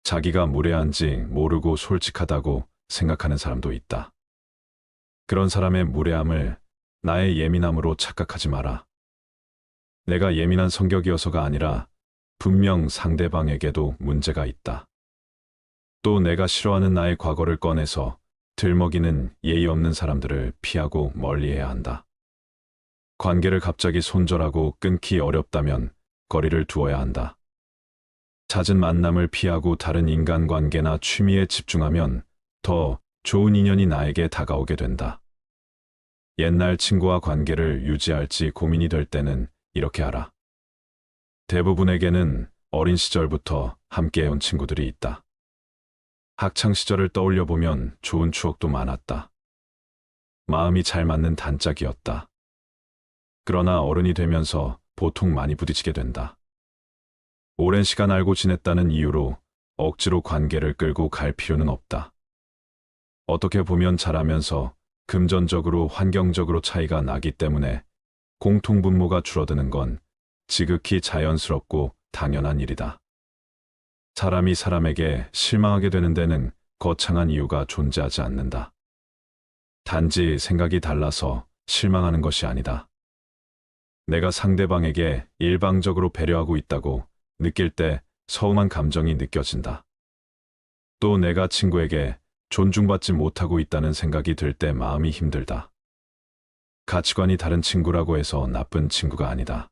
자기가 무례한지 모르고 솔직하다고 생각하는 사람도 있다. 그런 사람의 무례함을 나의 예민함으로 착각하지 마라. 내가 예민한 성격이어서가 아니라 분명 상대방에게도 문제가 있다. 또 내가 싫어하는 나의 과거를 꺼내서 들먹이는 예의 없는 사람들을 피하고 멀리해야 한다. 관계를 갑자기 손절하고 끊기 어렵다면 거리를 두어야 한다. 잦은 만남을 피하고 다른 인간관계나 취미에 집중하면 더 좋은 인연이 나에게 다가오게 된다. 옛날 친구와 관계를 유지할지 고민이 될 때는 이렇게 하라. 대부분에게는 어린 시절부터 함께해온 친구들이 있다. 학창 시절을 떠올려 보면 좋은 추억도 많았다. 마음이 잘 맞는 단짝이었다. 그러나 어른이 되면서 보통 많이 부딪히게 된다. 오랜 시간 알고 지냈다는 이유로 억지로 관계를 끌고 갈 필요는 없다. 어떻게 보면 잘하면서 금전적으로 환경적으로 차이가 나기 때문에 공통분모가 줄어드는 건 지극히 자연스럽고 당연한 일이다. 사람이 사람에게 실망하게 되는 데는 거창한 이유가 존재하지 않는다. 단지 생각이 달라서 실망하는 것이 아니다. 내가 상대방에게 일방적으로 배려하고 있다고 느낄 때 서운한 감정이 느껴진다. 또 내가 친구에게 존중받지 못하고 있다는 생각이 들 때 마음이 힘들다. 가치관이 다른 친구라고 해서 나쁜 친구가 아니다.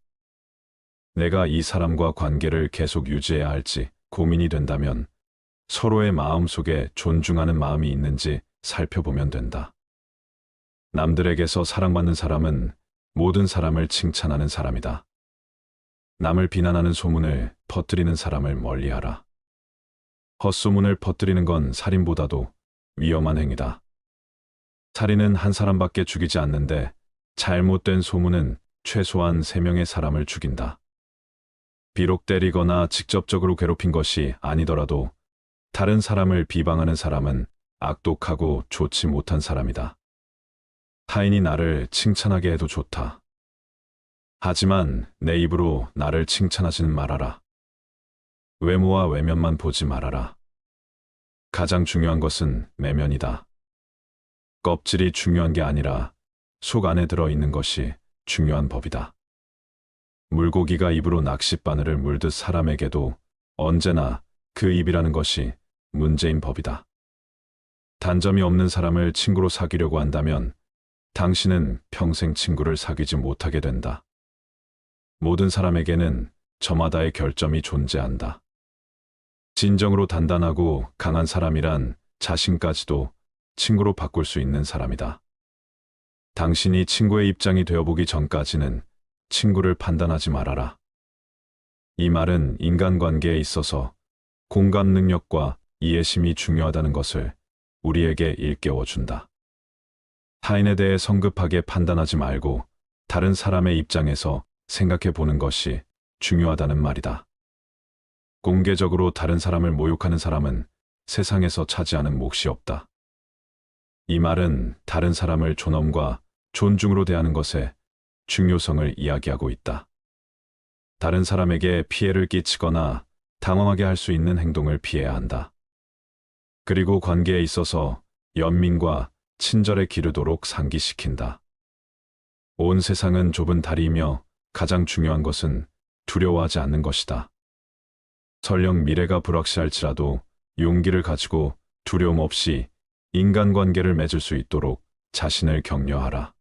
내가 이 사람과 관계를 계속 유지해야 할지 고민이 된다면 서로의 마음속에 존중하는 마음이 있는지 살펴보면 된다. 남들에게서 사랑받는 사람은 모든 사람을 칭찬하는 사람이다. 남을 비난하는 소문을 퍼뜨리는 사람을 멀리하라. 헛소문을 퍼뜨리는 건 살인보다도 위험한 행위다. 살인은 한 사람밖에 죽이지 않는데 잘못된 소문은 최소한 3명의 사람을 죽인다. 비록 때리거나 직접적으로 괴롭힌 것이 아니더라도 다른 사람을 비방하는 사람은 악독하고 좋지 못한 사람이다. 타인이 나를 칭찬하게 해도 좋다. 하지만 내 입으로 나를 칭찬하지는 말아라. 외모와 외면만 보지 말아라. 가장 중요한 것은 내면이다. 껍질이 중요한 게 아니라 속 안에 들어있는 것이 중요한 법이다. 물고기가 입으로 낚싯바늘을 물듯 사람에게도 언제나 그 입이라는 것이 문제인 법이다. 단점이 없는 사람을 친구로 사귀려고 한다면 당신은 평생 친구를 사귀지 못하게 된다. 모든 사람에게는 저마다의 결점이 존재한다. 진정으로 단단하고 강한 사람이란 자신까지도 친구로 바꿀 수 있는 사람이다. 당신이 친구의 입장이 되어보기 전까지는 친구를 판단하지 말아라. 이 말은 인간관계에 있어서 공감 능력과 이해심이 중요하다는 것을 우리에게 일깨워준다. 타인에 대해 성급하게 판단하지 말고 다른 사람의 입장에서 생각해 보는 것이 중요하다는 말이다. 공개적으로 다른 사람을 모욕하는 사람은 세상에서 차지하는 몫이 없다. 이 말은 다른 사람을 존엄과 존중으로 대하는 것의 중요성을 이야기하고 있다. 다른 사람에게 피해를 끼치거나 당황하게 할 수 있는 행동을 피해야 한다. 그리고 관계에 있어서 연민과 친절에 기르도록 상기시킨다. 온 세상은 좁은 다리이며 가장 중요한 것은 두려워하지 않는 것이다. 설령 미래가 불확실할지라도 용기를 가지고 두려움 없이 인간관계를 맺을 수 있도록 자신을 격려하라.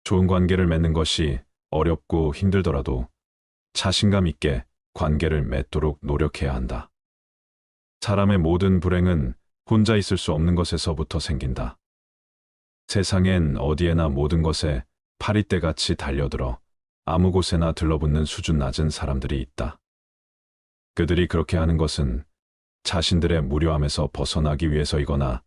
좋은 관계를 맺는 것이 어렵고 힘들더라도 자신감 있게 관계를 맺도록 노력해야 한다. 사람의 모든 불행은 혼자 있을 수 없는 것에서부터 생긴다. 세상엔 어디에나 모든 것에 파리떼같이 달려들어 아무 곳에나 들러붙는 수준 낮은 사람들이 있다. 그들이 그렇게 하는 것은 자신들의 무료함에서 벗어나기 위해서이거나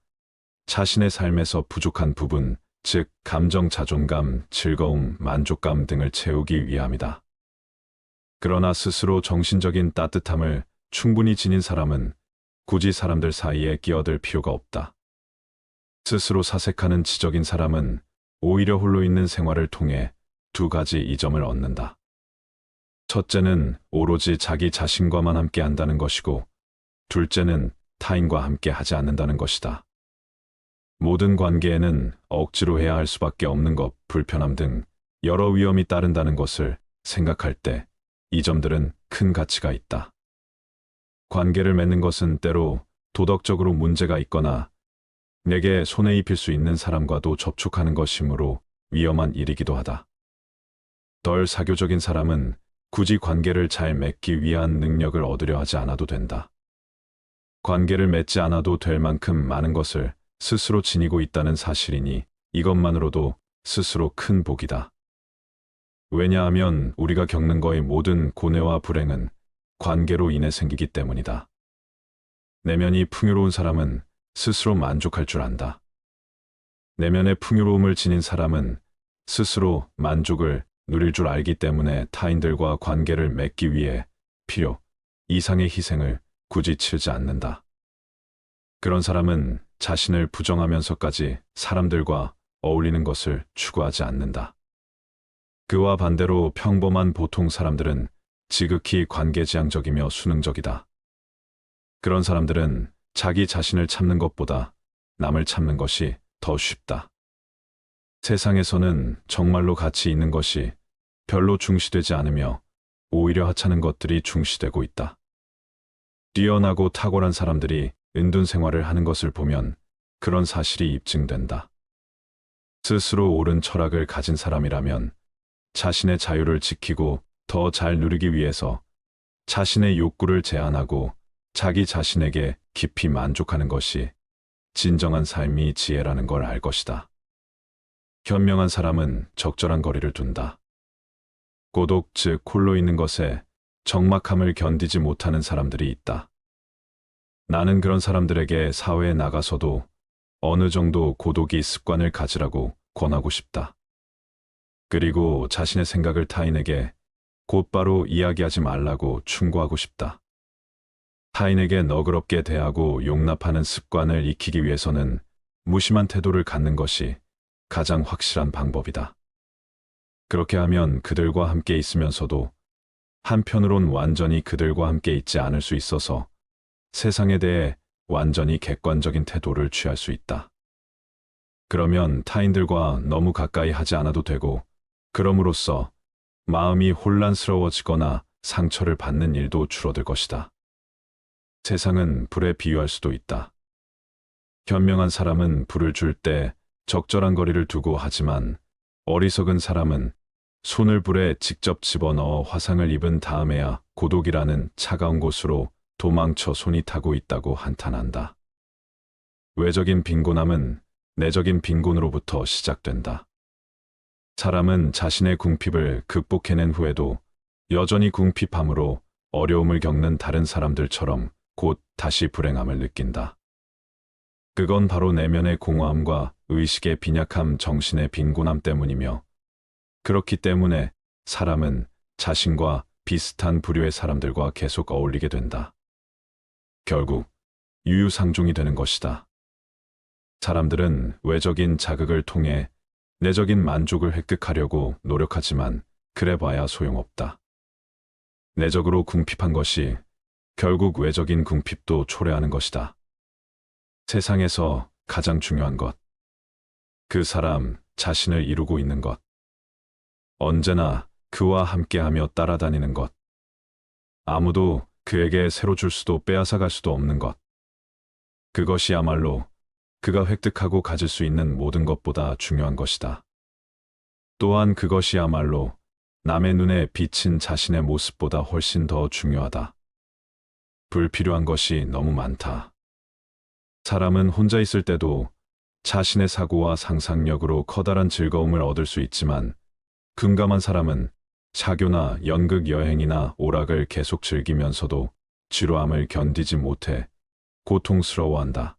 자신의 삶에서 부족한 부분, 즉 감정, 자존감, 즐거움, 만족감 등을 채우기 위함이다. 그러나 스스로 정신적인 따뜻함을 충분히 지닌 사람은 굳이 사람들 사이에 끼어들 필요가 없다. 스스로 사색하는 지적인 사람은 오히려 홀로 있는 생활을 통해 두 가지 이점을 얻는다. 첫째는 오로지 자기 자신과만 함께 한다는 것이고, 둘째는 타인과 함께 하지 않는다는 것이다. 모든 관계에는 억지로 해야 할 수밖에 없는 것, 불편함 등 여러 위험이 따른다는 것을 생각할 때 이 점들은 큰 가치가 있다. 관계를 맺는 것은 때로 도덕적으로 문제가 있거나 내게 손해 입힐 수 있는 사람과도 접촉하는 것이므로 위험한 일이기도 하다. 덜 사교적인 사람은 굳이 관계를 잘 맺기 위한 능력을 얻으려 하지 않아도 된다. 관계를 맺지 않아도 될 만큼 많은 것을 스스로 지니고 있다는 사실이니 이것만으로도 스스로 큰 복이다. 왜냐하면 우리가 겪는 거의 모든 고뇌와 불행은 관계로 인해 생기기 때문이다. 내면이 풍요로운 사람은 스스로 만족할 줄 안다. 내면의 풍요로움을 지닌 사람은 스스로 만족을 누릴 줄 알기 때문에 타인들과 관계를 맺기 위해 필요 이상의 희생을 굳이 치르지 않는다. 그런 사람은 자신을 부정하면서까지 사람들과 어울리는 것을 추구하지 않는다. 그와 반대로 평범한 보통 사람들은 지극히 관계지향적이며 수능적이다. 그런 사람들은 자기 자신을 참는 것보다 남을 참는 것이 더 쉽다. 세상에서는 정말로 가치 있는 것이 별로 중시되지 않으며 오히려 하찮은 것들이 중시되고 있다. 뛰어나고 탁월한 사람들이 은둔 생활을 하는 것을 보면 그런 사실이 입증된다. 스스로 옳은 철학을 가진 사람이라면 자신의 자유를 지키고 더 잘 누리기 위해서 자신의 욕구를 제한하고 자기 자신에게 깊이 만족하는 것이 진정한 삶이 지혜라는 걸 알 것이다. 현명한 사람은 적절한 거리를 둔다. 고독, 즉 홀로 있는 것에 적막함을 견디지 못하는 사람들이 있다. 나는 그런 사람들에게 사회에 나가서도 어느 정도 고독이 습관을 가지라고 권하고 싶다. 그리고 자신의 생각을 타인에게 곧바로 이야기하지 말라고 충고하고 싶다. 타인에게 너그럽게 대하고 용납하는 습관을 익히기 위해서는 무심한 태도를 갖는 것이 가장 확실한 방법이다. 그렇게 하면 그들과 함께 있으면서도 한편으론 완전히 그들과 함께 있지 않을 수 있어서 세상에 대해 완전히 객관적인 태도를 취할 수 있다. 그러면 타인들과 너무 가까이 하지 않아도 되고, 그럼으로써 마음이 혼란스러워지거나 상처를 받는 일도 줄어들 것이다. 세상은 불에 비유할 수도 있다. 현명한 사람은 불을 줄 때 적절한 거리를 두고 하지만 어리석은 사람은 손을 불에 직접 집어넣어 화상을 입은 다음에야 고독이라는 차가운 곳으로 도망쳐 손이 타고 있다고 한탄한다. 외적인 빈곤함은 내적인 빈곤으로부터 시작된다. 사람은 자신의 궁핍을 극복해낸 후에도 여전히 궁핍함으로 어려움을 겪는 다른 사람들처럼 곧 다시 불행함을 느낀다. 그건 바로 내면의 공허함과 의식의 빈약함, 정신의 빈곤함 때문이며, 그렇기 때문에 사람은 자신과 비슷한 부류의 사람들과 계속 어울리게 된다. 결국 유유상종이 되는 것이다. 사람들은 외적인 자극을 통해 내적인 만족을 획득하려고 노력하지만 그래봐야 소용없다. 내적으로 궁핍한 것이 결국 외적인 궁핍도 초래하는 것이다. 세상에서 가장 중요한 것, 그 사람 자신을 이루고 있는 것, 언제나 그와 함께하며 따라다니는 것, 아무도 그에게 새로 줄 수도 빼앗아 갈 수도 없는 것, 그것이야말로 그가 획득하고 가질 수 있는 모든 것보다 중요한 것이다. 또한 그것이야말로 남의 눈에 비친 자신의 모습보다 훨씬 더 중요하다. 불필요한 것이 너무 많다. 사람은 혼자 있을 때도 자신의 사고와 상상력으로 커다란 즐거움을 얻을 수 있지만, 금감한 사람은 사교나 연극 여행이나 오락을 계속 즐기면서도 지루함을 견디지 못해 고통스러워한다.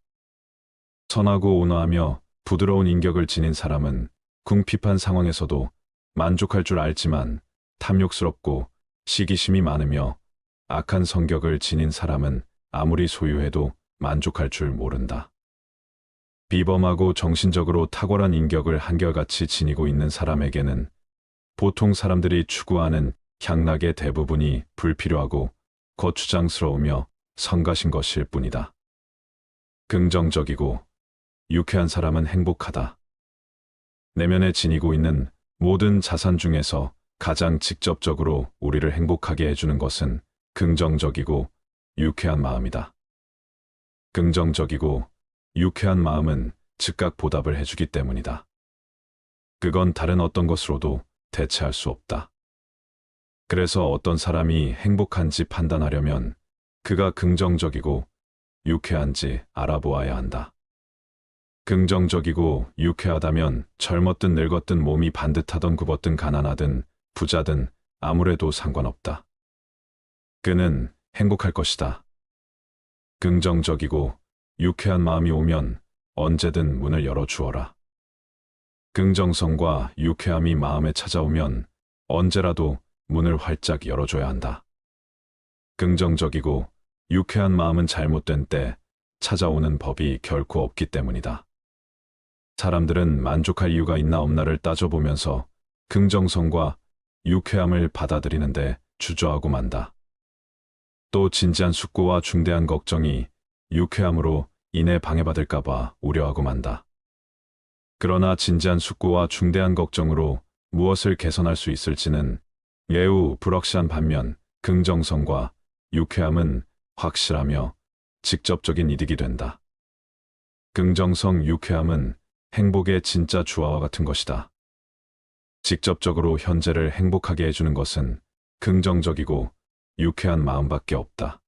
선하고 온화하며 부드러운 인격을 지닌 사람은 궁핍한 상황에서도 만족할 줄 알지만, 탐욕스럽고 시기심이 많으며 악한 성격을 지닌 사람은 아무리 소유해도 만족할 줄 모른다. 비범하고 정신적으로 탁월한 인격을 한결같이 지니고 있는 사람에게는 보통 사람들이 추구하는 향락의 대부분이 불필요하고 거추장스러우며 성가신 것일 뿐이다. 긍정적이고 유쾌한 사람은 행복하다. 내면에 지니고 있는 모든 자산 중에서 가장 직접적으로 우리를 행복하게 해주는 것은 긍정적이고 유쾌한 마음이다. 긍정적이고 유쾌한 마음은 즉각 보답을 해주기 때문이다. 그건 다른 어떤 것으로도 대체할 수 없다. 그래서 어떤 사람이 행복한지 판단하려면 그가 긍정적이고 유쾌한지 알아보아야 한다. 긍정적이고 유쾌하다면 젊었든 늙었든 몸이 반듯하든 굽었든 가난하든 부자든 아무래도 상관없다. 그는 행복할 것이다. 긍정적이고 유쾌한 마음이 오면 언제든 문을 열어주어라. 긍정성과 유쾌함이 마음에 찾아오면 언제라도 문을 활짝 열어줘야 한다. 긍정적이고 유쾌한 마음은 잘못된 때 찾아오는 법이 결코 없기 때문이다. 사람들은 만족할 이유가 있나 없나를 따져보면서 긍정성과 유쾌함을 받아들이는데 주저하고 만다. 또 진지한 숙고와 중대한 걱정이 유쾌함으로 인해 방해받을까봐 우려하고 만다. 그러나 진지한 숙고와 중대한 걱정으로 무엇을 개선할 수 있을지는 매우 불확실한 반면, 긍정성과 유쾌함은 확실하며 직접적인 이득이 된다. 긍정성, 유쾌함은 행복의 진짜 주화와 같은 것이다. 직접적으로 현재를 행복하게 해주는 것은 긍정적이고 유쾌한 마음밖에 없다.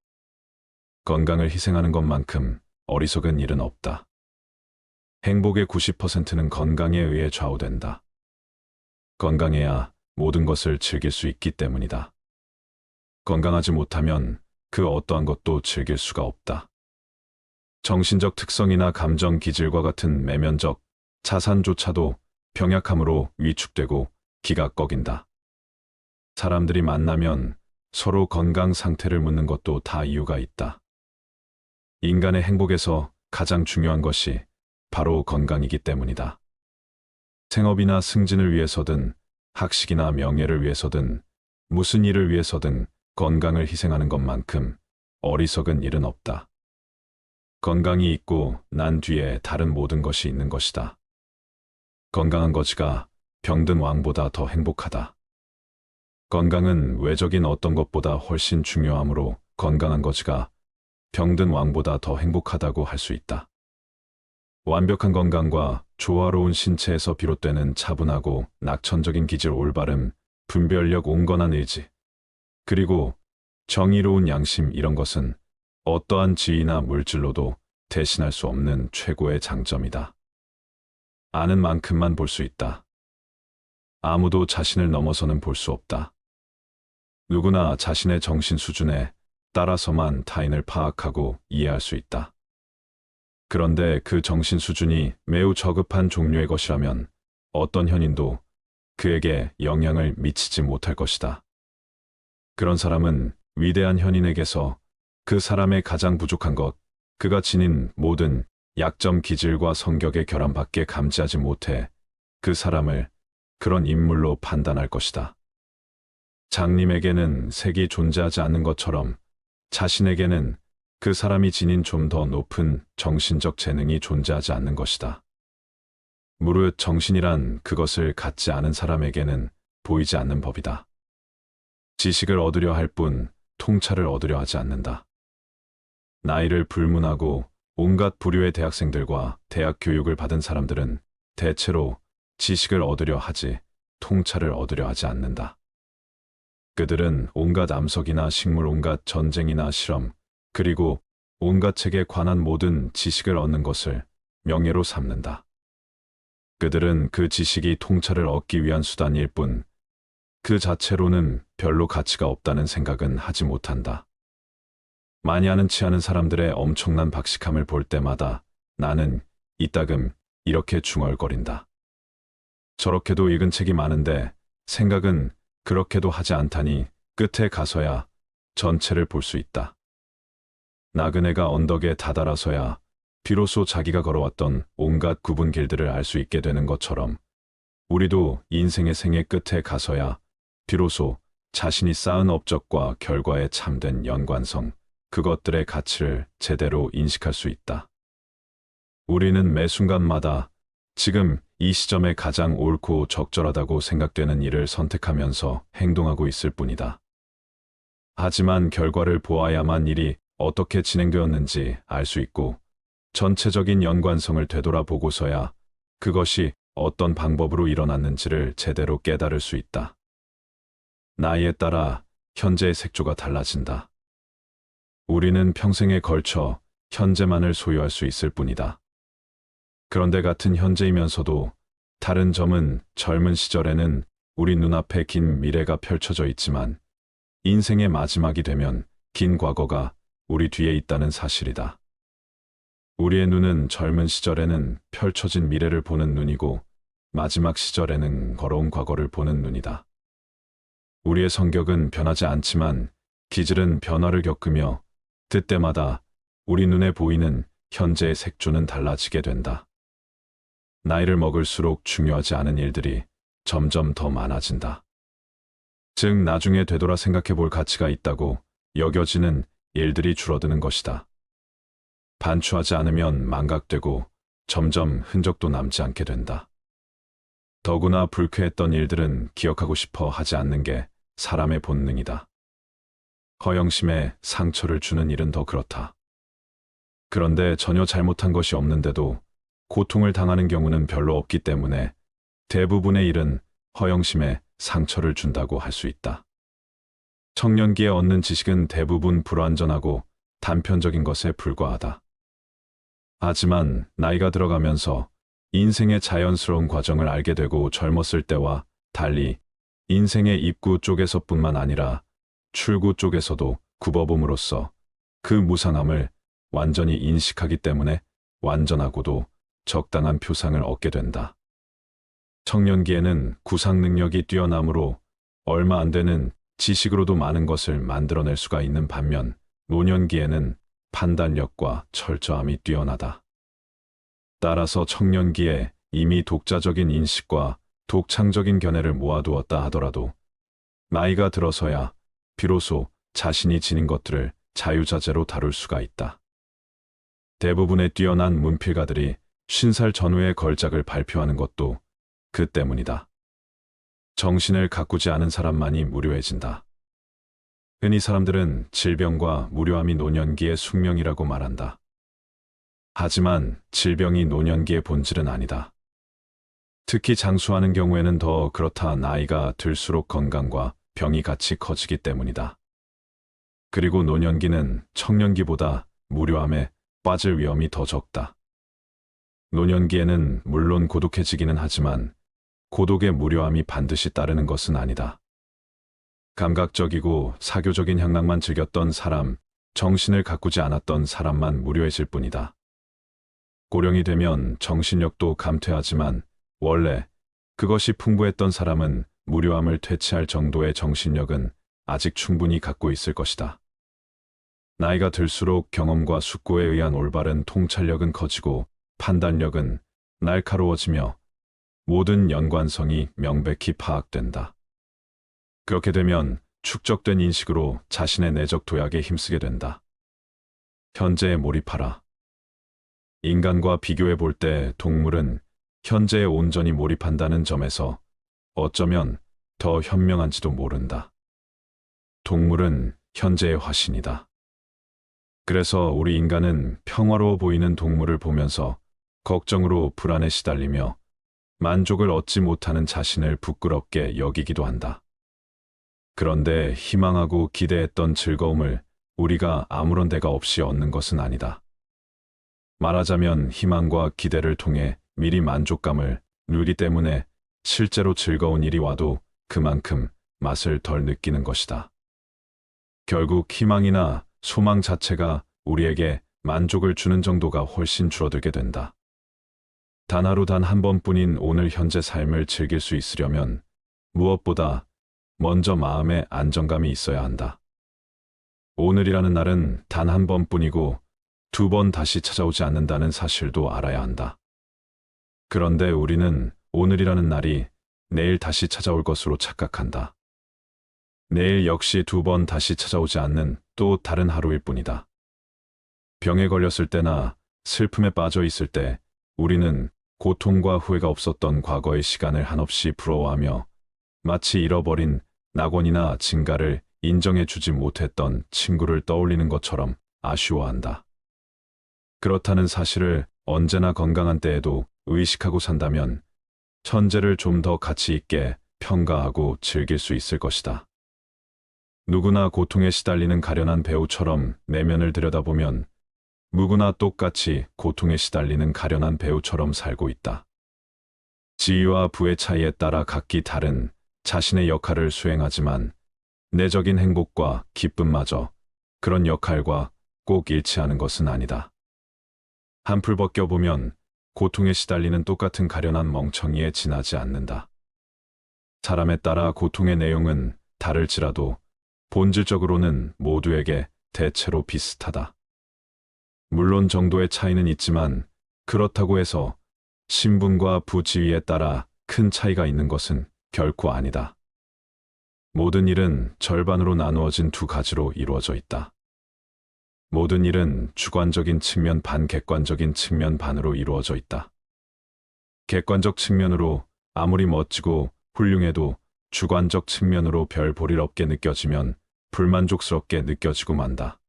건강을 희생하는 것만큼 어리석은 일은 없다. 행복의 90%는 건강에 의해 좌우된다. 건강해야 모든 것을 즐길 수 있기 때문이다. 건강하지 못하면 그 어떠한 것도 즐길 수가 없다. 정신적 특성이나 감정 기질과 같은 내면적 자산조차도 병약함으로 위축되고 기가 꺾인다. 사람들이 만나면 서로 건강 상태를 묻는 것도 다 이유가 있다. 인간의 행복에서 가장 중요한 것이 바로 건강이기 때문이다. 생업이나 승진을 위해서든 학식이나 명예를 위해서든 무슨 일을 위해서든 건강을 희생하는 것만큼 어리석은 일은 없다. 건강이 있고 난 뒤에 다른 모든 것이 있는 것이다. 건강한 거지가 병든 왕보다 더 행복하다. 건강은 외적인 어떤 것보다 훨씬 중요하므로 건강한 거지가 병든 왕보다 더 행복하다고 할 수 있다. 완벽한 건강과 조화로운 신체에서 비롯되는 차분하고 낙천적인 기질, 올바름, 분별력, 온건한 의지, 그리고 정의로운 양심, 이런 것은 어떠한 지위나 물질로도 대신할 수 없는 최고의 장점이다. 아는 만큼만 볼 수 있다. 아무도 자신을 넘어서는 볼 수 없다. 누구나 자신의 정신 수준에 따라서만 타인을 파악하고 이해할 수 있다. 그런데 그 정신 수준이 매우 저급한 종류의 것이라면 어떤 현인도 그에게 영향을 미치지 못할 것이다. 그런 사람은 위대한 현인에게서 그 사람의 가장 부족한 것, 그가 지닌 모든 약점 기질과 성격의 결함밖에 감지하지 못해 그 사람을 그런 인물로 판단할 것이다. 장님에게는 색이 존재하지 않는 것처럼 자신에게는 그 사람이 지닌 좀 더 높은 정신적 재능이 존재하지 않는 것이다. 무릇 정신이란 그것을 갖지 않은 사람에게는 보이지 않는 법이다. 지식을 얻으려 할 뿐 통찰을 얻으려 하지 않는다. 나이를 불문하고 온갖 부류의 대학생들과 대학 교육을 받은 사람들은 대체로 지식을 얻으려 하지 통찰을 얻으려 하지 않는다. 그들은 온갖 암석이나 식물, 온갖 전쟁이나 실험, 그리고 온갖 책에 관한 모든 지식을 얻는 것을 명예로 삼는다. 그들은 그 지식이 통찰을 얻기 위한 수단일 뿐 그 자체로는 별로 가치가 없다는 생각은 하지 못한다. 많이 아는 치 않은 사람들의 엄청난 박식함을 볼 때마다 나는 이따금 이렇게 중얼거린다. 저렇게도 읽은 책이 많은데 생각은 그렇게도 하지 않다니 끝에 가서야 전체를 볼 수 있다. 나그네가 언덕에 다다라서야 비로소 자기가 걸어왔던 온갖 굽은 길들을 알 수 있게 되는 것처럼 우리도 인생의 생애 끝에 가서야 비로소 자신이 쌓은 업적과 결과에 참된 연관성, 그것들의 가치를 제대로 인식할 수 있다. 우리는 매 순간마다 지금 이 시점에 가장 옳고 적절하다고 생각되는 일을 선택하면서 행동하고 있을 뿐이다. 하지만 결과를 보아야만 일이 어떻게 진행되었는지 알 수 있고 전체적인 연관성을 되돌아보고서야 그것이 어떤 방법으로 일어났는지를 제대로 깨달을 수 있다. 나이에 따라 현재의 색조가 달라진다. 우리는 평생에 걸쳐 현재만을 소유할 수 있을 뿐이다. 그런데 같은 현재이면서도 다른 점은 젊은 시절에는 우리 눈앞에 긴 미래가 펼쳐져 있지만 인생의 마지막이 되면 긴 과거가 우리 뒤에 있다는 사실이다. 우리의 눈은 젊은 시절에는 펼쳐진 미래를 보는 눈이고 마지막 시절에는 걸어온 과거를 보는 눈이다. 우리의 성격은 변하지 않지만 기질은 변화를 겪으며 그때마다 우리 눈에 보이는 현재의 색조는 달라지게 된다. 나이를 먹을수록 중요하지 않은 일들이 점점 더 많아진다. 즉 나중에 되돌아 생각해 볼 가치가 있다고 여겨지는 일들이 줄어드는 것이다. 반추하지 않으면 망각되고 점점 흔적도 남지 않게 된다. 더구나 불쾌했던 일들은 기억하고 싶어 하지 않는 게 사람의 본능이다. 허영심에 상처를 주는 일은 더 그렇다. 그런데 전혀 잘못한 것이 없는데도 고통을 당하는 경우는 별로 없기 때문에 대부분의 일은 허영심에 상처를 준다고 할 수 있다. 청년기에 얻는 지식은 대부분 불완전하고 단편적인 것에 불과하다. 하지만 나이가 들어가면서 인생의 자연스러운 과정을 알게 되고 젊었을 때와 달리 인생의 입구 쪽에서뿐만 아니라 출구 쪽에서도 굽어봄으로써 그 무상함을 완전히 인식하기 때문에 완전하고도 적당한 표상을 얻게 된다. 청년기에는 구상 능력이 뛰어나므로 얼마 안 되는 지식으로도 많은 것을 만들어낼 수가 있는 반면 노년기에는 판단력과 철저함이 뛰어나다. 따라서 청년기에 이미 독자적인 인식과 독창적인 견해를 모아두었다 하더라도 나이가 들어서야 비로소 자신이 지닌 것들을 자유자재로 다룰 수가 있다. 대부분의 뛰어난 문필가들이 50살 전후의 걸작을 발표하는 것도 그 때문이다. 정신을 가꾸지 않은 사람만이 무료해진다. 흔히 사람들은 질병과 무료함이 노년기의 숙명이라고 말한다. 하지만 질병이 노년기의 본질은 아니다. 특히 장수하는 경우에는 더 그렇다. 나이가 들수록 건강과 병이 같이 커지기 때문이다. 그리고 노년기는 청년기보다 무료함에 빠질 위험이 더 적다. 노년기에는 물론 고독해지기는 하지만 고독의 무료함이 반드시 따르는 것은 아니다. 감각적이고 사교적인 향락만 즐겼던 사람, 정신을 가꾸지 않았던 사람만 무료해질 뿐이다. 고령이 되면 정신력도 감퇴하지만 원래 그것이 풍부했던 사람은 무료함을 퇴치할 정도의 정신력은 아직 충분히 갖고 있을 것이다. 나이가 들수록 경험과 숙고에 의한 올바른 통찰력은 커지고 판단력은 날카로워지며 모든 연관성이 명백히 파악된다. 그렇게 되면 축적된 인식으로 자신의 내적 도약에 힘쓰게 된다. 현재에 몰입하라. 인간과 비교해 볼 때 동물은 현재에 온전히 몰입한다는 점에서 어쩌면 더 현명한지도 모른다. 동물은 현재의 화신이다. 그래서 우리 인간은 평화로워 보이는 동물을 보면서 걱정으로 불안에 시달리며 만족을 얻지 못하는 자신을 부끄럽게 여기기도 한다. 그런데 희망하고 기대했던 즐거움을 우리가 아무런 대가 없이 얻는 것은 아니다. 말하자면 희망과 기대를 통해 미리 만족감을 누리기 때문에 실제로 즐거운 일이 와도 그만큼 맛을 덜 느끼는 것이다. 결국 희망이나 소망 자체가 우리에게 만족을 주는 정도가 훨씬 줄어들게 된다. 단 하루 단 한 번뿐인 오늘 현재 삶을 즐길 수 있으려면 무엇보다 먼저 마음에 안정감이 있어야 한다. 오늘이라는 날은 단 한 번뿐이고 2번 다시 찾아오지 않는다는 사실도 알아야 한다. 그런데 우리는 오늘이라는 날이 내일 다시 찾아올 것으로 착각한다. 내일 역시 2번 다시 찾아오지 않는 또 다른 하루일 뿐이다. 병에 걸렸을 때나 슬픔에 빠져 있을 때 우리는 고통과 후회가 없었던 과거의 시간을 한없이 부러워하며 마치 잃어버린 낙원이나 증가를 인정해 주지 못했던 친구를 떠올리는 것처럼 아쉬워한다. 그렇다는 사실을 언제나 건강한 때에도 의식하고 산다면 현재를 좀 더 가치 있게 평가하고 즐길 수 있을 것이다. 누구나 고통에 시달리는 가련한 배우처럼 내면을 들여다보면 누구나 똑같이 고통에 시달리는 가련한 배우처럼 살고 있다. 지위와 부의 차이에 따라 각기 다른 자신의 역할을 수행하지만 내적인 행복과 기쁨마저 그런 역할과 꼭 일치하는 것은 아니다. 한풀 벗겨보면 고통에 시달리는 똑같은 가련한 멍청이에 지나지 않는다. 사람에 따라 고통의 내용은 다를지라도 본질적으로는 모두에게 대체로 비슷하다. 물론 정도의 차이는 있지만 그렇다고 해서 신분과 부지위에 따라 큰 차이가 있는 것은 결코 아니다. 모든 일은 절반으로 나누어진 2가지로 이루어져 있다. 모든 일은 주관적인 측면 반, 객관적인 측면 반으로 이루어져 있다. 객관적 측면으로 아무리 멋지고 훌륭해도 주관적 측면으로 별 볼일 없게 느껴지면 불만족스럽게 느껴지고 만다.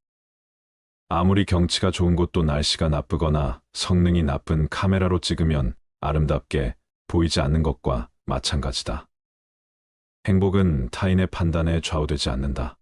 아무리 경치가 좋은 곳도 날씨가 나쁘거나 성능이 나쁜 카메라로 찍으면 아름답게 보이지 않는 것과 마찬가지다. 행복은 타인의 판단에 좌우되지 않는다.